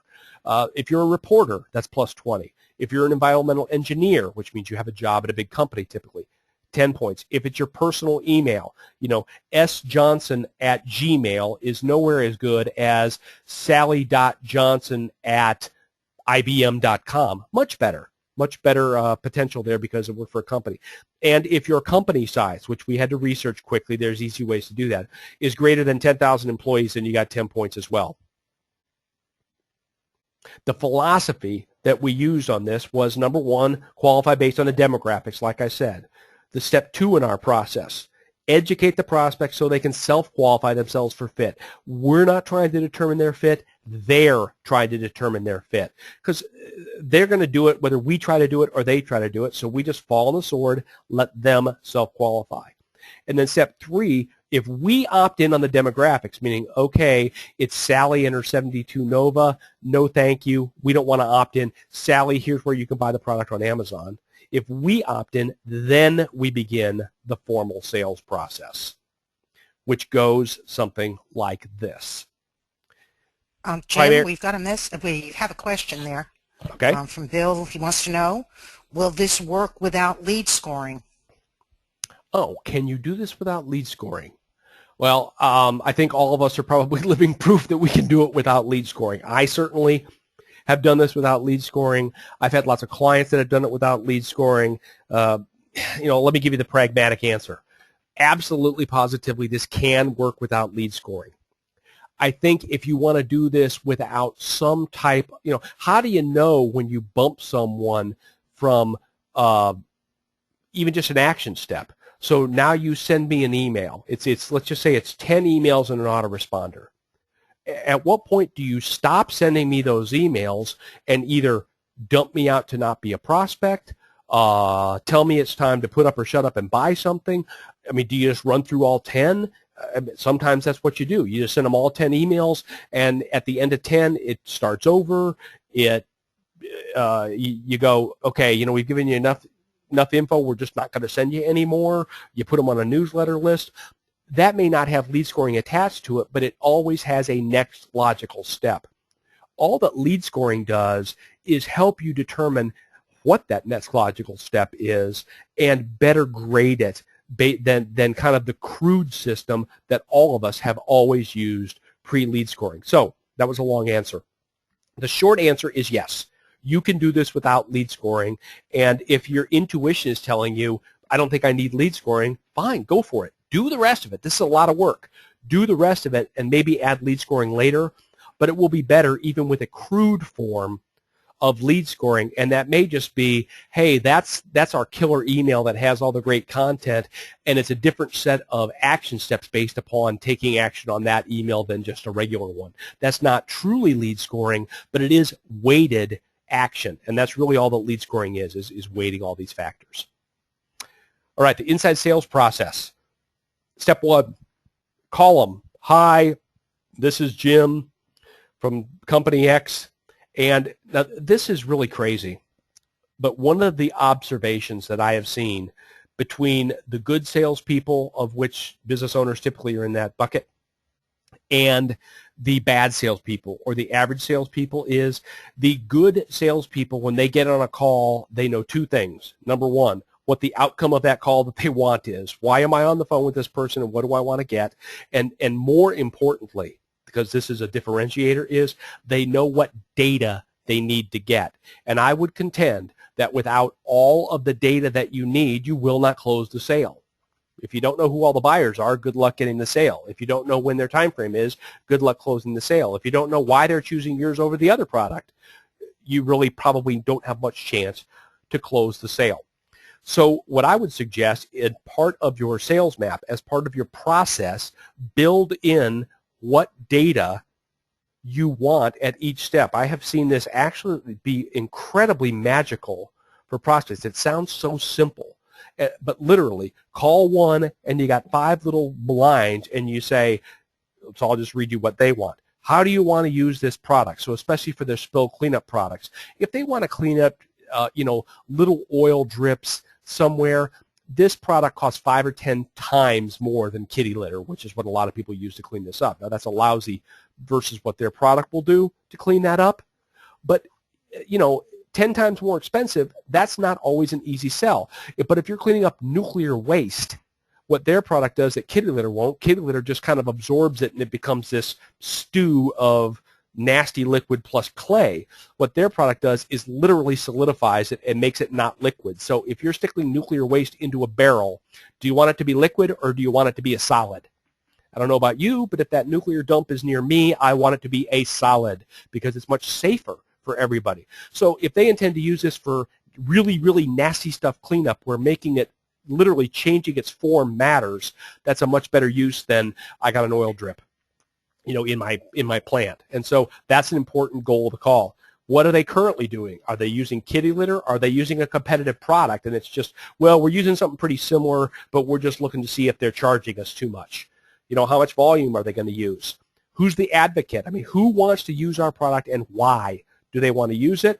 If you're a reporter, that's plus 20. If you're an environmental engineer, which means you have a job at a big company typically, 10 points. If it's your personal email, you know, sjohnson@gmail is nowhere as good as sally.johnson@ibm.com. Much better potential there because it worked for a company. And if your company size, which we had to research quickly, there's easy ways to do that, is greater than 10,000 employees, then you got 10 points as well. The philosophy that we used on this was, number one, qualify based on the demographics, like I said. The step 2 in our process, educate the prospect so they can self-qualify themselves for fit. We're not trying to determine their fit. They're trying to determine their fit because they're going to do it whether we try to do it or they try to do it. So we just fall on the sword, let them self-qualify. And then step 3, if we opt in on the demographics, meaning, okay, it's Sally and her 72 Nova, no thank you, we don't want to opt in. Sally, here's where you can buy the product on Amazon. If we opt in, then we begin the formal sales process, which goes something like this. Jim, we have a question there. Okay. From Bill. He wants to know, will this work without lead scoring? Oh, can you do this without lead scoring? Well, I think all of us are probably living proof that we can do it without lead scoring. I certainly have done this without lead scoring. I've had lots of clients that have done it without lead scoring. You know, let me give you the pragmatic answer. Absolutely, positively, this can work without lead scoring. I think if you want to do this without some type, you know, how do you know when you bump someone from even just an action step? So now you send me an email. It's let's just say it's 10 emails in an autoresponder. At what point do you stop sending me those emails and either dump me out to not be a prospect, tell me it's time to put up or shut up and buy something? I mean, do you just run through all 10? Sometimes that's what you do. You just send them all 10 emails, and at the end of 10, it starts over. You go, okay, you know, we've given you enough info. We're just not going to send you anymore. You put them on a newsletter list. That may not have lead scoring attached to it, but it always has a next logical step. All that lead scoring does is help you determine what that next logical step is and better grade it than kind of the crude system that all of us have always used pre-lead scoring. So that was a long answer. The short answer is yes. You can do this without lead scoring, and if your intuition is telling you, I don't think I need lead scoring, fine, go for it. Do the rest of it. This is a lot of work. Do the rest of it and maybe add lead scoring later, but it will be better even with a crude form of lead scoring, and that may just be, hey, that's our killer email that has all the great content, and it's a different set of action steps based upon taking action on that email than just a regular one. That's not truly lead scoring, but it is weighted action, and that's really all that lead scoring is weighting all these factors. All right, the inside sales process. Step 1, call them. Hi, this is Jim from Company X. And now, this is really crazy, but one of the observations that I have seen between the good salespeople, of which business owners typically are in that bucket, and the bad salespeople or the average salespeople is the good salespeople, when they get on a call, they know 2 things. Number 1, what the outcome of that call that they want is. Why am I on the phone with this person and what do I want to get? And more importantly, because this is a differentiator, is they know what data they need to get. And I would contend that without all of the data that you need, you will not close the sale. If you don't know who all the buyers are, good luck getting the sale. If you don't know when their time frame is, good luck closing the sale. If you don't know why they're choosing yours over the other product, you really probably don't have much chance to close the sale. So what I would suggest in part of your sales map, as part of your process, build in what data you want at each step. I have seen this actually be incredibly magical for prospects. It sounds so simple, but literally call one and you got 5 little blinds and you say, so I'll just read you what they want. How do you want to use this product? So especially for their spill cleanup products, if they want to clean up, little oil drips somewhere, this product costs 5 or 10 times more than kitty litter, which is what a lot of people use to clean this up. Now that's a lousy versus what their product will do to clean that up. But, 10 times more expensive, that's not always an easy sell. But if you're cleaning up nuclear waste, what their product does that kitty litter won't, kitty litter just kind of absorbs it and it becomes this stew of nasty liquid plus clay. What their product does is literally solidifies it and makes it not liquid. So if you're sticking nuclear waste into a barrel, do you want it to be liquid or do you want it to be a solid? I don't know about you, but if that nuclear dump is near me, I want it to be a solid because it's much safer for everybody. So if they intend to use this for really, really nasty stuff cleanup, we're making it literally changing its form matters. That's a much better use than I got an oil drip, in my plant. And so that's an important goal to call. What are they currently doing? Are they using kitty litter? Are they using a competitive product? And it's just, well, we're using something pretty similar, but we're just looking to see if they're charging us too much. How much volume are they going to use? Who's the advocate? I mean, who wants to use our product and why do they want to use it?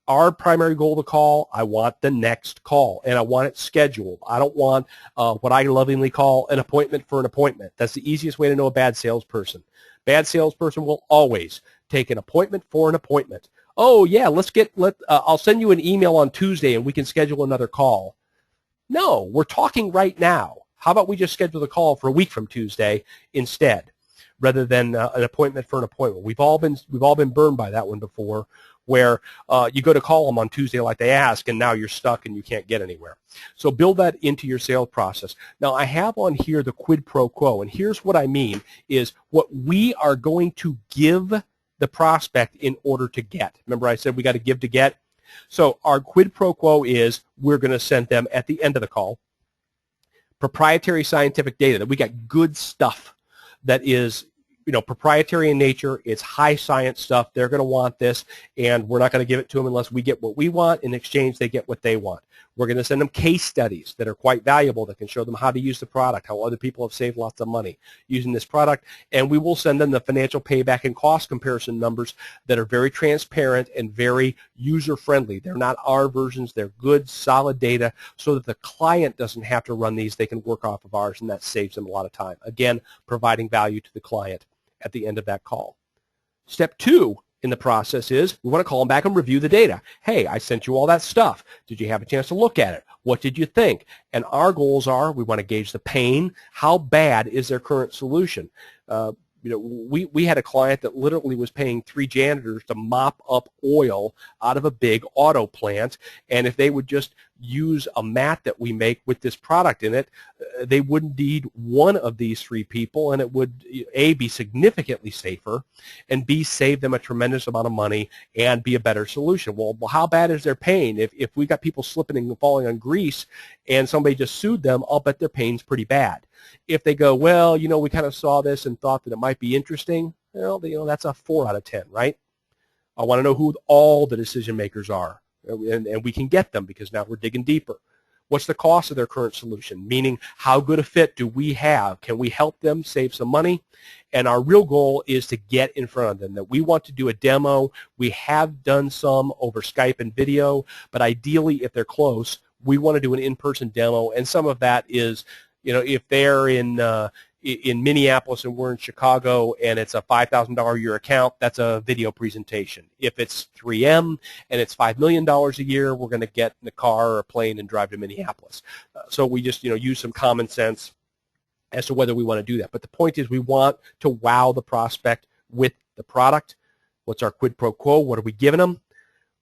Our primary goal to call, I want the next call, and I want it scheduled. I don't want what I lovingly call an appointment for an appointment. That's the easiest way to know a bad salesperson. Bad salesperson will always take an appointment for an appointment. Oh, yeah, I'll send you an email on Tuesday, and we can schedule another call. No, we're talking right now. How about we just schedule the call for a week from Tuesday instead, rather than an appointment for an appointment? We've all been burned by that one before, where you go to call them on Tuesday like they ask, and now you're stuck and you can't get anywhere. So build that into your sales process. Now, I have on here the quid pro quo, and here's what I mean is what we are going to give the prospect in order to get. Remember I said we got to give to get? So our quid pro quo is we're going to send them at the end of the call proprietary scientific data, that we got good stuff that is proprietary in nature. It's high science stuff. They're going to want this, and we're not going to give it to them unless we get what we want. In exchange, they get what they want. We're going to send them case studies that are quite valuable that can show them how to use the product, how other people have saved lots of money using this product, and we will send them the financial payback and cost comparison numbers that are very transparent and very user-friendly. They're not our versions. They're good, solid data so that the client doesn't have to run these. They can work off of ours, and that saves them a lot of time. Again, providing value to the client at the end of that call. Step 2 in the process is we want to call them back and review the data. Hey, I sent you all that stuff. Did you have a chance to look at it? What did you think? And our goals are we want to gauge the pain. How bad is their current solution? We had a client that literally was paying 3 janitors to mop up oil out of a big auto plant, and if they would just use a mat that we make with this product in it, they wouldn't need one of these 3 people, and it would, A, be significantly safer, and B, save them a tremendous amount of money and be a better solution. Well, how bad is their pain? If we got people slipping and falling on grease and somebody just sued them, I'll bet their pain's pretty bad. If they go, well, we kind of saw this and thought that it might be interesting, well, that's a 4 out of 10, right? I want to know who all the decision makers are, and we can get them because now we're digging deeper. What's the cost of their current solution? Meaning, how good a fit do we have? Can we help them save some money? And our real goal is to get in front of them, that we want to do a demo. We have done some over Skype and video, but ideally, if they're close, we want to do an in-person demo, and some of that is, if they're in Minneapolis and we're in Chicago and it's a $5,000 a year account, that's a video presentation. If it's 3M and it's $5 million a year, we're going to get in the car or a plane and drive to Minneapolis. So we just use some common sense as to whether we want to do that. But the point is we want to wow the prospect with the product. What's our quid pro quo? What are we giving them?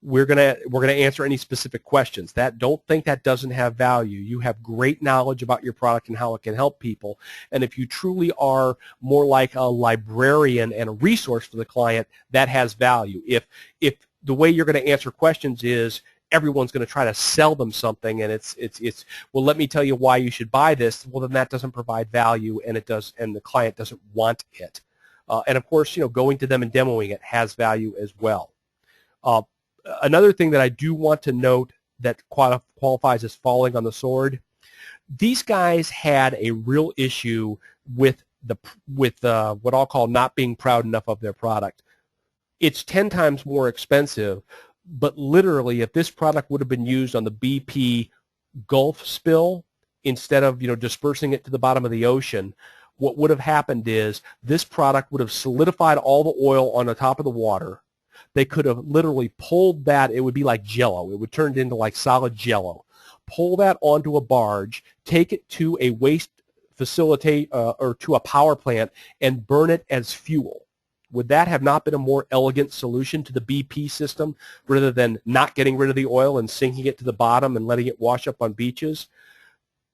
We're gonna answer any specific questions. Don't think that doesn't have value. You have great knowledge about your product and how it can help people. And if you truly are more like a librarian and a resource for the client, that has value. If the way you're going to answer questions is everyone's going to try to sell them something, and it's well, let me tell you why you should buy this. Well, then that doesn't provide value, and the client doesn't want it. And of course, going to them and demoing it has value as well. Another thing that I do want to note that qualifies as falling on the sword, these guys had a real issue with what I'll call not being proud enough of their product. It's 10 times more expensive, but literally, if this product would have been used on the BP Gulf spill instead of dispersing it to the bottom of the ocean, what would have happened is this product would have solidified all the oil on the top of the water. They could have literally pulled that. It would be like Jello. It would turn into like solid Jello. Pull that onto a barge, take it to a waste facility or to a power plant, and burn it as fuel. Would that have not been a more elegant solution to the BP system rather than not getting rid of the oil and sinking it to the bottom and letting it wash up on beaches?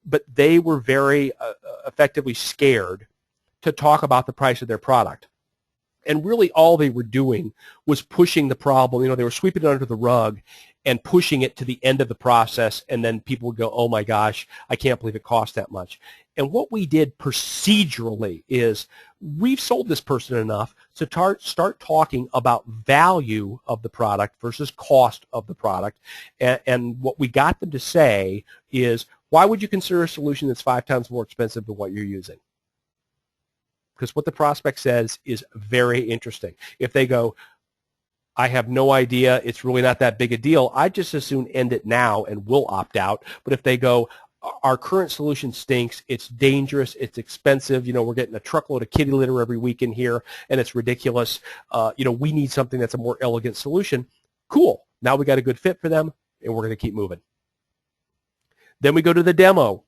But they were very effectively scared to talk about the price of their product. And really all they were doing was pushing the problem. They were sweeping it under the rug and pushing it to the end of the process, and then people would go, oh my gosh, I can't believe it cost that much. And what we did procedurally is we've sold this person enough to start talking about value of the product versus cost of the product. And what we got them to say is, why would you consider a solution that's 5 times more expensive than what you're using? Because what the prospect says is very interesting. If they go, I have no idea, it's really not that big a deal, I'd just as soon end it now and we'll opt out. But if they go, our current solution stinks, it's dangerous, it's expensive, we're getting a truckload of kitty litter every week in here, and it's ridiculous, we need something that's a more elegant solution, cool. Now we got a good fit for them, and we're going to keep moving. Then we go to the demo.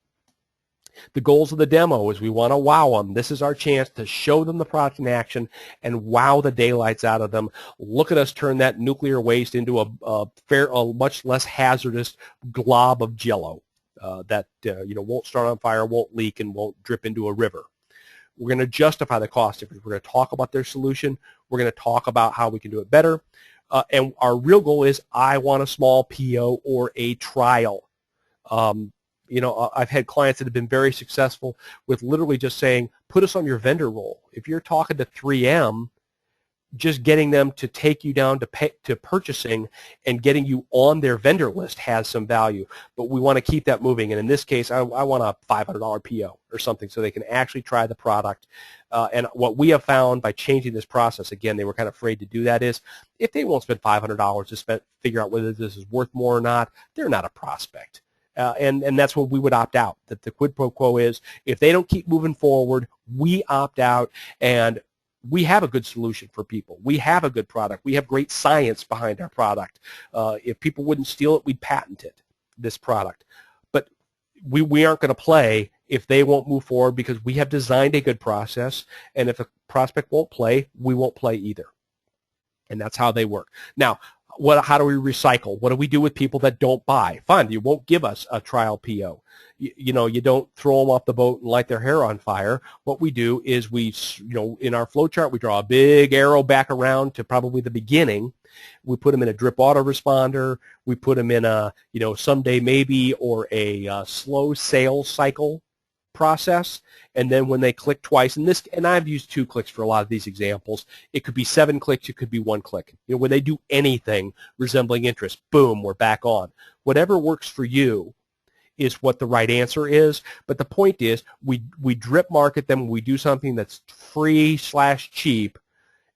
The goals of the demo is we want to wow them. This is our chance to show them the product in action and wow the daylights out of them. Look at us turn that nuclear waste into a much less hazardous glob of Jello that won't start on fire, won't leak, and won't drip into a river. We're going to justify the cost difference. We're going to talk about their solution. We're going to talk about how we can do it better. And our real goal is I want a small PO or a trial. I've had clients that have been very successful with literally just saying, put us on your vendor roll. If you're talking to 3M, just getting them to take you down to purchasing and getting you on their vendor list has some value. But we want to keep that moving. And in this case, I want a $500 PO or something so they can actually try the product. And what we have found by changing this process, again, they were kind of afraid to do that, is if they won't spend $500 to figure out whether this is worth more or not, they're not a prospect. And that's when we would opt out. That the quid pro quo is, if they don't keep moving forward, we opt out, and we have a good solution for people. We have a good product. We have great science behind our product. If people wouldn't steal it, we'd patent it, this product. But we aren't going to play if they won't move forward, because we have designed a good process, and if a prospect won't play, we won't play either. And that's how they work. Now, how do we recycle? What do we do with people that don't buy? Fine, you won't give us a trial PO. You don't throw them off the boat and light their hair on fire. What we do is in our flow chart, we draw a big arrow back around to probably the beginning. We put them in a drip autoresponder. We put them in a, someday maybe, or a slow sales cycle process. And then when they click twice, and I've used 2 clicks for a lot of these examples, it could be 7 clicks, it could be 1 click. When they do anything resembling interest, boom, we're back on. Whatever works for you is what the right answer is. But the point is, we drip market them, we do something that's free/cheap,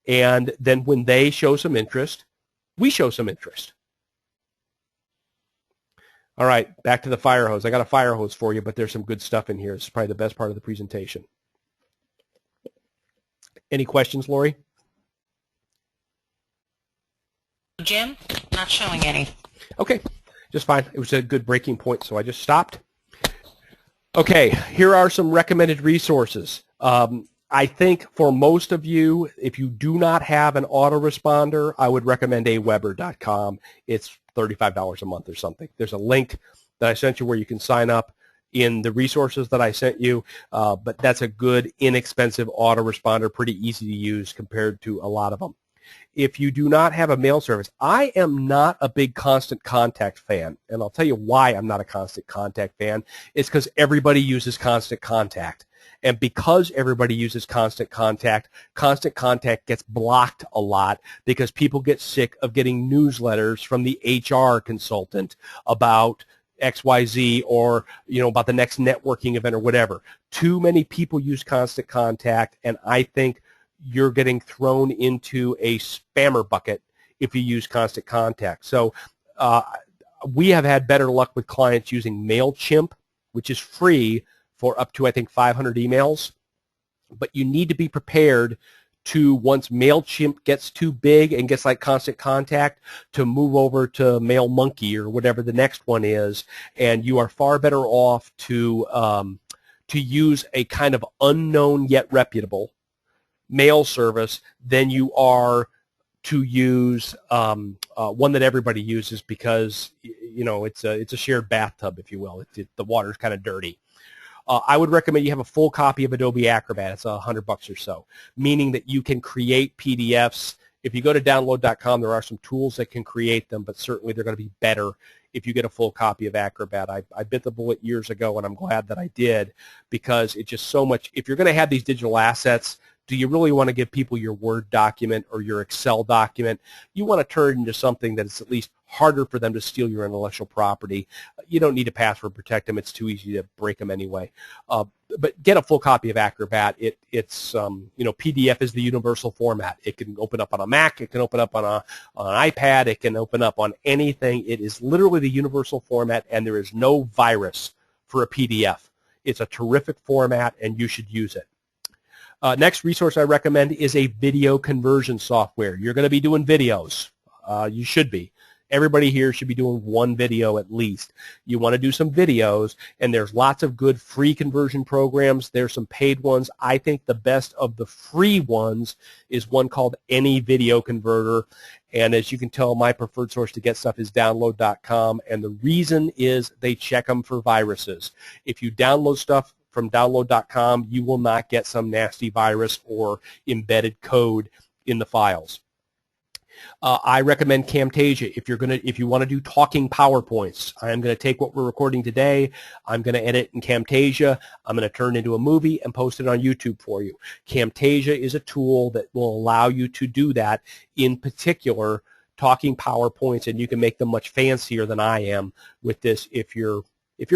and then when they show some interest, we show some interest. All right, back to the fire hose. I got a fire hose for you, but there's some good stuff in here. It's probably the best part of the presentation. Any questions, Lori? Jim, not showing any. Okay, just fine. It was a good breaking point, so I just stopped. Okay, here are some recommended resources. I think for most of you, if you do not have an autoresponder, I would recommend aweber.com. It's $35 a month or something. There's a link that I sent you where you can sign up in the resources that I sent you, but that's a good, inexpensive autoresponder, pretty easy to use compared to a lot of them. If you do not have a mail service, I am not a big Constant Contact fan, and I'll tell you why I'm not a Constant Contact fan. It's because everybody uses Constant Contact. And because everybody uses Constant Contact gets blocked a lot because people get sick of getting newsletters from the HR consultant about XYZ or, about the next networking event or whatever. Too many people use Constant Contact, and I think you're getting thrown into a spammer bucket if you use Constant Contact. So we have had better luck with clients using MailChimp, which is free for up to, I think, 500 emails. But you need to be prepared to, once MailChimp gets too big and gets like Constant Contact, to move over to MailMonkey or whatever the next one is, and you are far better off to use a kind of unknown yet reputable mail service than you are to use one that everybody uses because it's a shared bathtub, if you will. The water's kind of dirty. I would recommend you have a full copy of Adobe Acrobat. It's $100 or so, meaning that you can create PDFs. If you go to download.com, there are some tools that can create them, but certainly they're going to be better if you get a full copy of Acrobat. I bit the bullet years ago, and I'm glad that I did, because it's just so much. If you're going to have these digital assets, do you really want to give people your Word document or your Excel document? You want to turn it into something that is at least harder for them to steal your intellectual property. You don't need to password protect them. It's too easy to break them anyway. But get a full copy of Acrobat. It's PDF is the universal format. It can open up on a Mac. It can open up on an iPad. It can open up on anything. It is literally the universal format, and there is no virus for a PDF. It's a terrific format, and you should use it. Next resource I recommend is a video conversion software. You're going to be doing videos. You should be. Everybody here should be doing one video at least. You want to do some videos, and there's lots of good free conversion programs. There's some paid ones. I think the best of the free ones is one called Any Video Converter. And as you can tell, my preferred source to get stuff is download.com. And the reason is they check them for viruses. If you download stuff from download.com, you will not get some nasty virus or embedded code in the files. I recommend Camtasia if you want to do talking PowerPoints. I'm going to take what we're recording today. I'm going to edit in Camtasia. I'm going to turn it into a movie and post it on YouTube for you. Camtasia is a tool that will allow you to do that. In particular, talking PowerPoints, and you can make them much fancier than I am with this if you're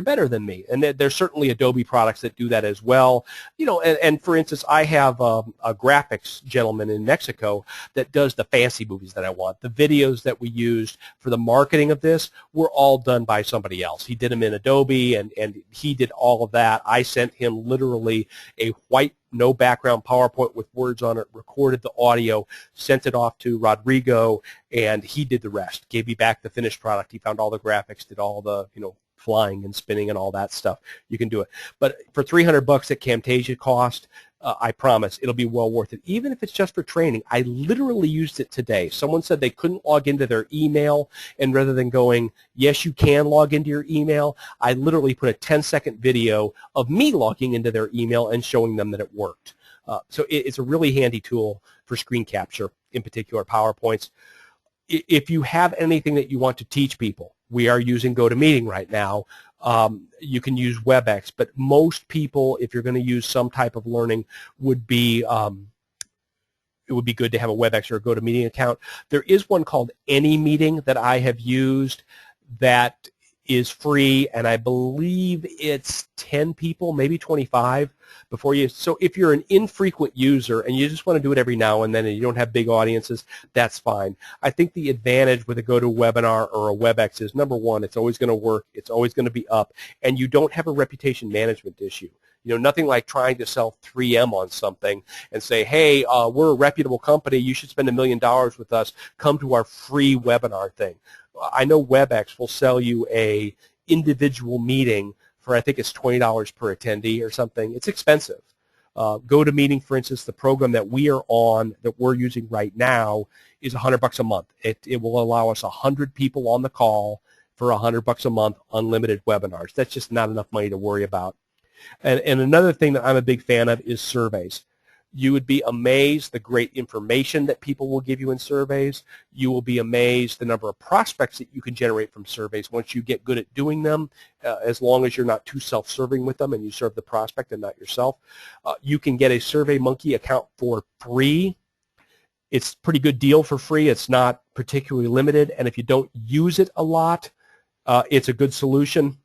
better than me. And there's certainly Adobe products that do that as well. And for instance, I have a graphics gentleman in Mexico that does the fancy movies that I want. The videos that we used for the marketing of this were all done by somebody else. He did them in Adobe, and he did all of that. I sent him literally a white, no background PowerPoint with words on it, recorded the audio, sent it off to Rodrigo, and he did the rest. Gave me back the finished product. He found all the graphics, did all the, flying and spinning and all that stuff. You can do it. But for $300 that Camtasia cost, I promise it'll be well worth it, even if it's just for training. I literally used it today. Someone said they couldn't log into their email, and rather than going, yes, you can log into your email, I literally put a 10-second video of me logging into their email and showing them that it worked. So it's a really handy tool for screen capture, in particular PowerPoints. If you have anything that you want to teach people, we are using GoToMeeting right now. You can use WebEx, but most people, if you're going to use some type of learning, would be it would be good to have a WebEx or a GoToMeeting account. There is one called AnyMeeting that I have used that is free, and I believe it's 10 people, maybe 25 before you. So if you're an infrequent user and you just want to do it every now and then and you don't have big audiences, that's fine. I think the advantage with a GoToWebinar or a WebEx is, number one, it's always going to work, it's always going to be up, and you don't have a reputation management issue. Nothing like trying to sell 3M on something and say, hey, we're a reputable company, you should spend $1 million with us, come to our free webinar thing. I know WebEx will sell you a individual meeting for, I think it's $20 per attendee or something. It's expensive. GoToMeeting, for instance, the program that we are on, that we're using right now, is $100 a month. It will allow us 100 people on the call for $100 a month, unlimited webinars. That's just not enough money to worry about. And another thing that I'm a big fan of is surveys. You would be amazed the great information that people will give you in surveys. You will be amazed the number of prospects that you can generate from surveys once you get good at doing them, as long as you're not too self-serving with them and you serve the prospect and not yourself. You can get a SurveyMonkey account for free. It's a pretty good deal for free. It's not particularly limited, and if you don't use it a lot, it's a good solution.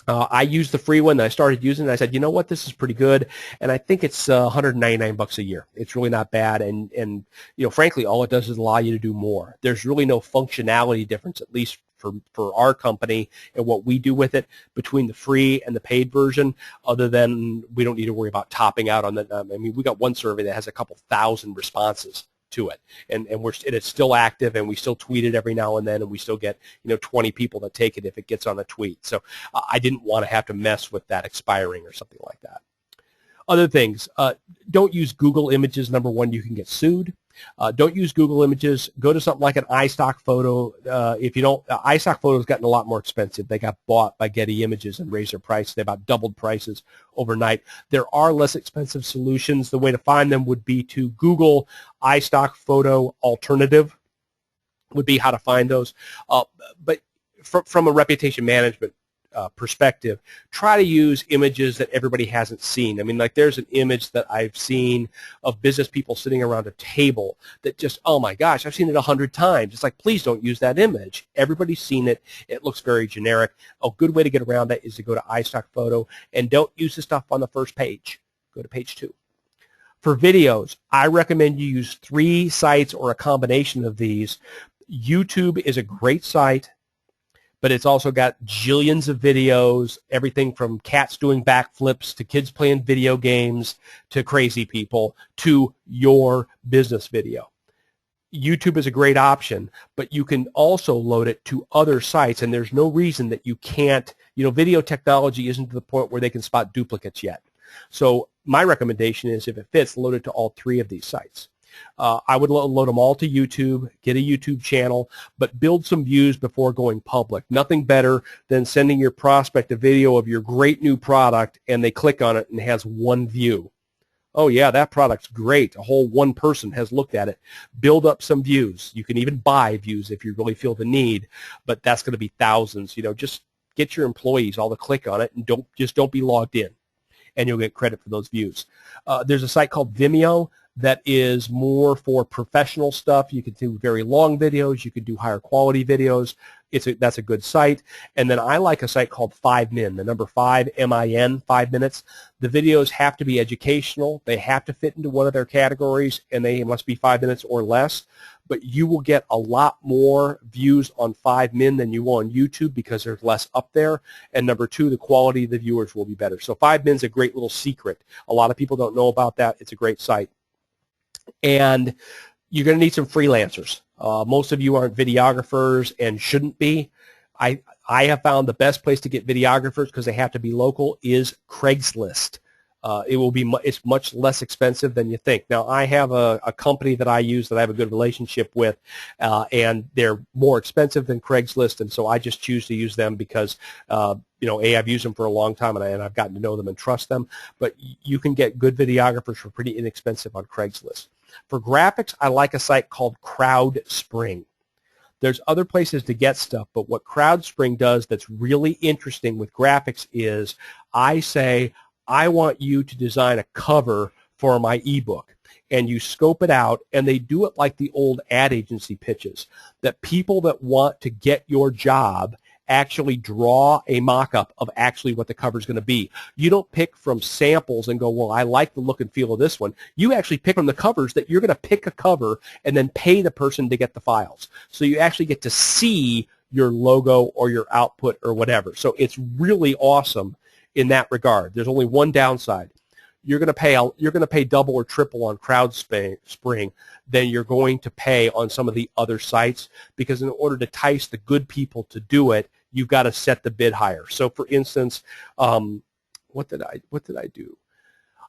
I used the free one, and I started using it, and I said, you know what, this is pretty good, and I think it's $199 a year. It's really not bad, and you know, frankly, all it does is allow you to do more. There's really no functionality difference, at least for our company and what we do with it, between the free and the paid version, other than we don't need to worry about topping out on that. I mean, we got one survey that has a couple thousand responses to it, and it's still active, and we still tweet it every now and then, and we still get 20 people that take it if it gets on a tweet. So I didn't want to have to mess with that expiring or something like that. Other things, don't use Google Images. Number one, you can get sued. Don't use Google Images. Go to something like an iStock photo. If you don't, iStock photos gotten a lot more expensive. They got bought by Getty Images and raised their price. They about doubled prices overnight. There are less expensive solutions. The way to find them would be to Google iStock photo alternative, would be how to find those. But from a reputation management perspective, try to use images that everybody hasn't seen. I mean, like, there's an image that I've seen of business people sitting around a table that just, oh my gosh, I've seen it 100 times. It's like, please don't use that image. Everybody's seen it. It looks very generic. A good way to get around that is to go to iStock Photo, and don't use the stuff on the first page. Go to page 2. For videos, I recommend you use 3 sites or a combination of these. YouTube is a great site, but it's also got jillions of videos, everything from cats doing backflips to kids playing video games to crazy people to your business video. YouTube is a great option, but you can also load it to other sites, and there's no reason that you can't. Video technology isn't to the point where they can spot duplicates yet. So my recommendation is, if it fits, load it to all 3 of these sites. I would load them all to YouTube, get a YouTube channel, but build some views before going public. Nothing better than sending your prospect a video of your great new product, and they click on it and it has 1 view. Oh yeah, that product's great. A whole 1 person has looked at it. Build up some views. You can even buy views if you really feel the need, but that's going to be thousands. Just get your employees all to click on it, and don't be logged in, and you'll get credit for those views. There's a site called Vimeo that is more for professional stuff. You can do very long videos. You can do higher quality videos. That's a good site. And then I like a site called 5min, the number 5, M-I-N, 5 minutes. The videos have to be educational. They have to fit into one of their categories, and they must be 5 minutes or less. But you will get a lot more views on 5min than you will on YouTube, because there's less up there. And number 2, the quality of the viewers will be better. So 5min is a great little secret. A lot of people don't know about that. It's a great site. And you're going to need some freelancers. Most of you aren't videographers and shouldn't be. I have found the best place to get videographers, because they have to be local, is Craigslist. It's much less expensive than you think. Now, I have a company that I use that I have a good relationship with, and they're more expensive than Craigslist, and so I just choose to use them because, I've used them for a long time, and I've gotten to know them and trust them. But you can get good videographers for pretty inexpensive on Craigslist. For graphics, I like a site called CrowdSpring. There's other places to get stuff, but what CrowdSpring does that's really interesting with graphics is, I say, I want you to design a cover for my ebook, and you scope it out, and they do it like the old ad agency pitches, that people that want to get your job actually draw a mock-up of actually what the cover is going to be. You don't pick from samples and go, well, I like the look and feel of this one. You actually pick from the covers that you're going to pick a cover and then pay the person to get the files. So you actually get to see your logo or your output or whatever. So it's really awesome in that regard. There's only one downside. You're going to pay double or triple on CrowdSpring than you're going to pay on some of the other sites, because in order to entice the good people to do it, you've got to set the bid higher. So, for instance, what did I do?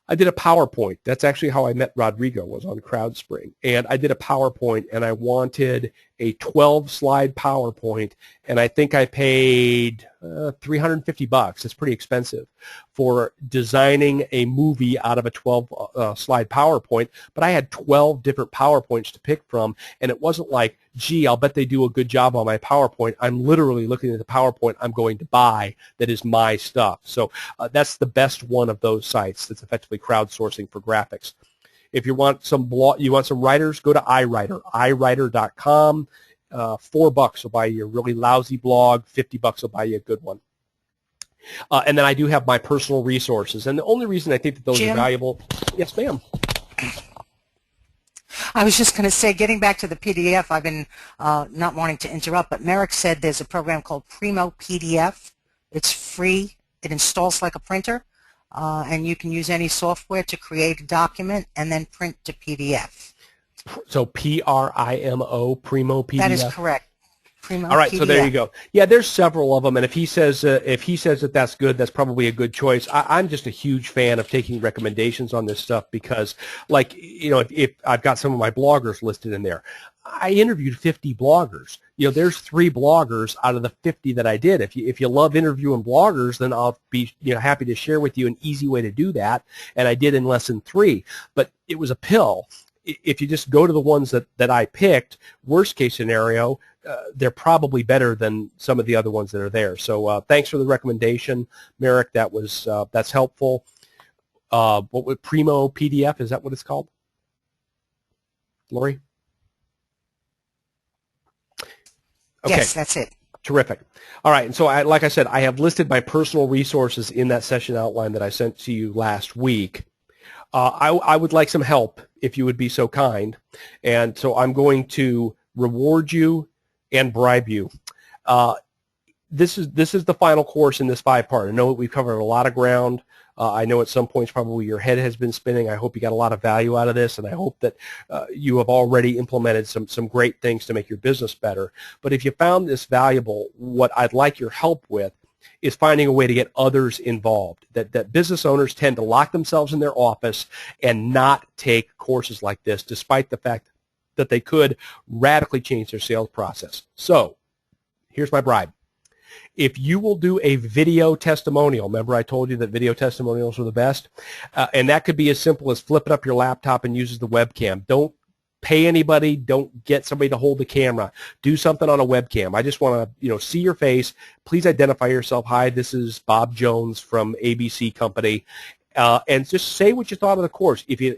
I did a PowerPoint. That's actually how I met Rodrigo, was on CrowdSpring. And I did a PowerPoint, and I wanted a 12-slide PowerPoint, and I think I paid $350. It's pretty expensive for designing a movie out of a 12-slide PowerPoint, but I had 12 different PowerPoints to pick from, and it wasn't like, gee, I'll bet they do a good job on my PowerPoint. I'm literally looking at the PowerPoint I'm going to buy that is my stuff. So that's the best one of those sites that's effectively crowdsourcing for graphics. If you want some writers, go to iWriter, iWriter.com. $4 will buy you a really lousy blog. $50 will buy you a good one. And then I do have my personal resources. And the only reason I think that those are valuable, yes, ma'am. I was just going to say, getting back to the PDF, I've been not wanting to interrupt, but Merrick said there's a program called Primo PDF. It's free. It installs like a printer, and you can use any software to create a document and then print to PDF. So Primo, Primo PDF? That is correct. All right, PDF. So there you go. Yeah, there's several of them, and if he says that that's good, that's probably a good choice. I'm just a huge fan of taking recommendations on this stuff because, like, you know, if I've got some of my bloggers listed in there, I interviewed 50 bloggers. You know, there's 3 bloggers out of the 50 that I did. If you love interviewing bloggers, then I'll be happy to share with you an easy way to do that, and I did in less than 3. But it was a pill. If you just go to the ones that I picked, worst case scenario, they're probably better than some of the other ones that are there. So thanks for the recommendation, Merrick. That's helpful. What would Primo PDF, is that what it's called? Lori? Okay. Yes, that's it. Terrific. All right, and so like I said, I have listed my personal resources in that session outline that I sent to you last week. I would like some help if you would be so kind, and so I'm going to reward you and bribe you. This is the final course in this 5-part. I know we've covered a lot of ground. I know at some points probably your head has been spinning. I hope you got a lot of value out of this, and I hope that you have already implemented some great things to make your business better. But if you found this valuable, what I'd like your help with is finding a way to get others involved. That business owners tend to lock themselves in their office and not take courses like this, despite the fact that they could radically change their sales process. So here's my bribe. If you will do a video testimonial, remember I told you that video testimonials are the best, and that could be as simple as flipping up your laptop and uses the webcam. Don't pay anybody. Don't get somebody to hold the camera. Do something on a webcam. I just want to, see your face. Please identify yourself. Hi, this is Bob Jones from ABC Company, and just say what you thought of the course. If you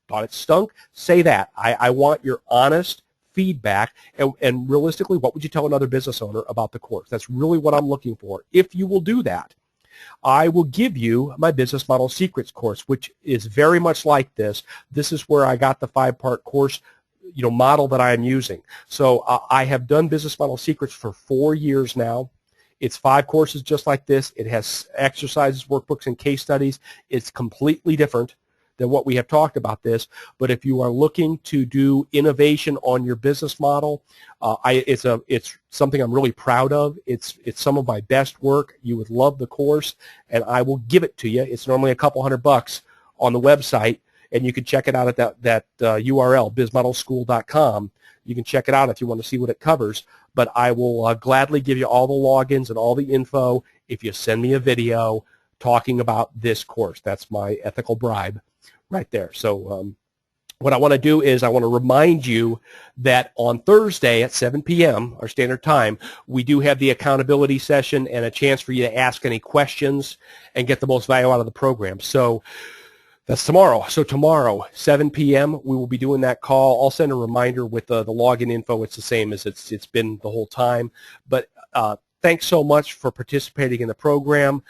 thought it stunk, say that. I want your honest feedback, and realistically, what would you tell another business owner about the course? That's really what I'm looking for. If you will do that, I will give you my Business Model Secrets course, which is very much like this. This is where I got the 5-part course, model that I am using. So I have done Business Model Secrets for 4 years now. It's 5 courses just like this. It has exercises, workbooks, and case studies. It's completely different than what we have talked about this, but if you are looking to do innovation on your business model, it's something I'm really proud of. It's some of my best work. You would love the course, and I will give it to you. It's normally a couple $100 on the website, and you can check it out at that URL, bizmodelschool.com. You can check it out if you want to see what it covers, but I will gladly give you all the logins and all the info if you send me a video talking about this course. That's my ethical bribe right there. So what I want to do is I want to remind you that on Thursday at 7 p.m., our standard time, we do have the accountability session and a chance for you to ask any questions and get the most value out of the program. So that's tomorrow. So tomorrow, 7 p.m., we will be doing that call. I'll send a reminder with the login info. It's the same as it's been the whole time. But thanks so much for participating in the program.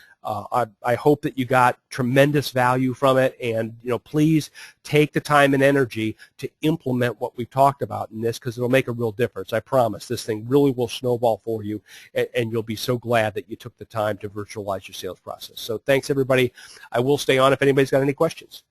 I hope that you got tremendous value from it, and please take the time and energy to implement what we've talked about in this, because it'll make a real difference. I promise this thing really will snowball for you, and you'll be so glad that you took the time to virtualize your sales process. So thanks, everybody. I will stay on if anybody's got any questions.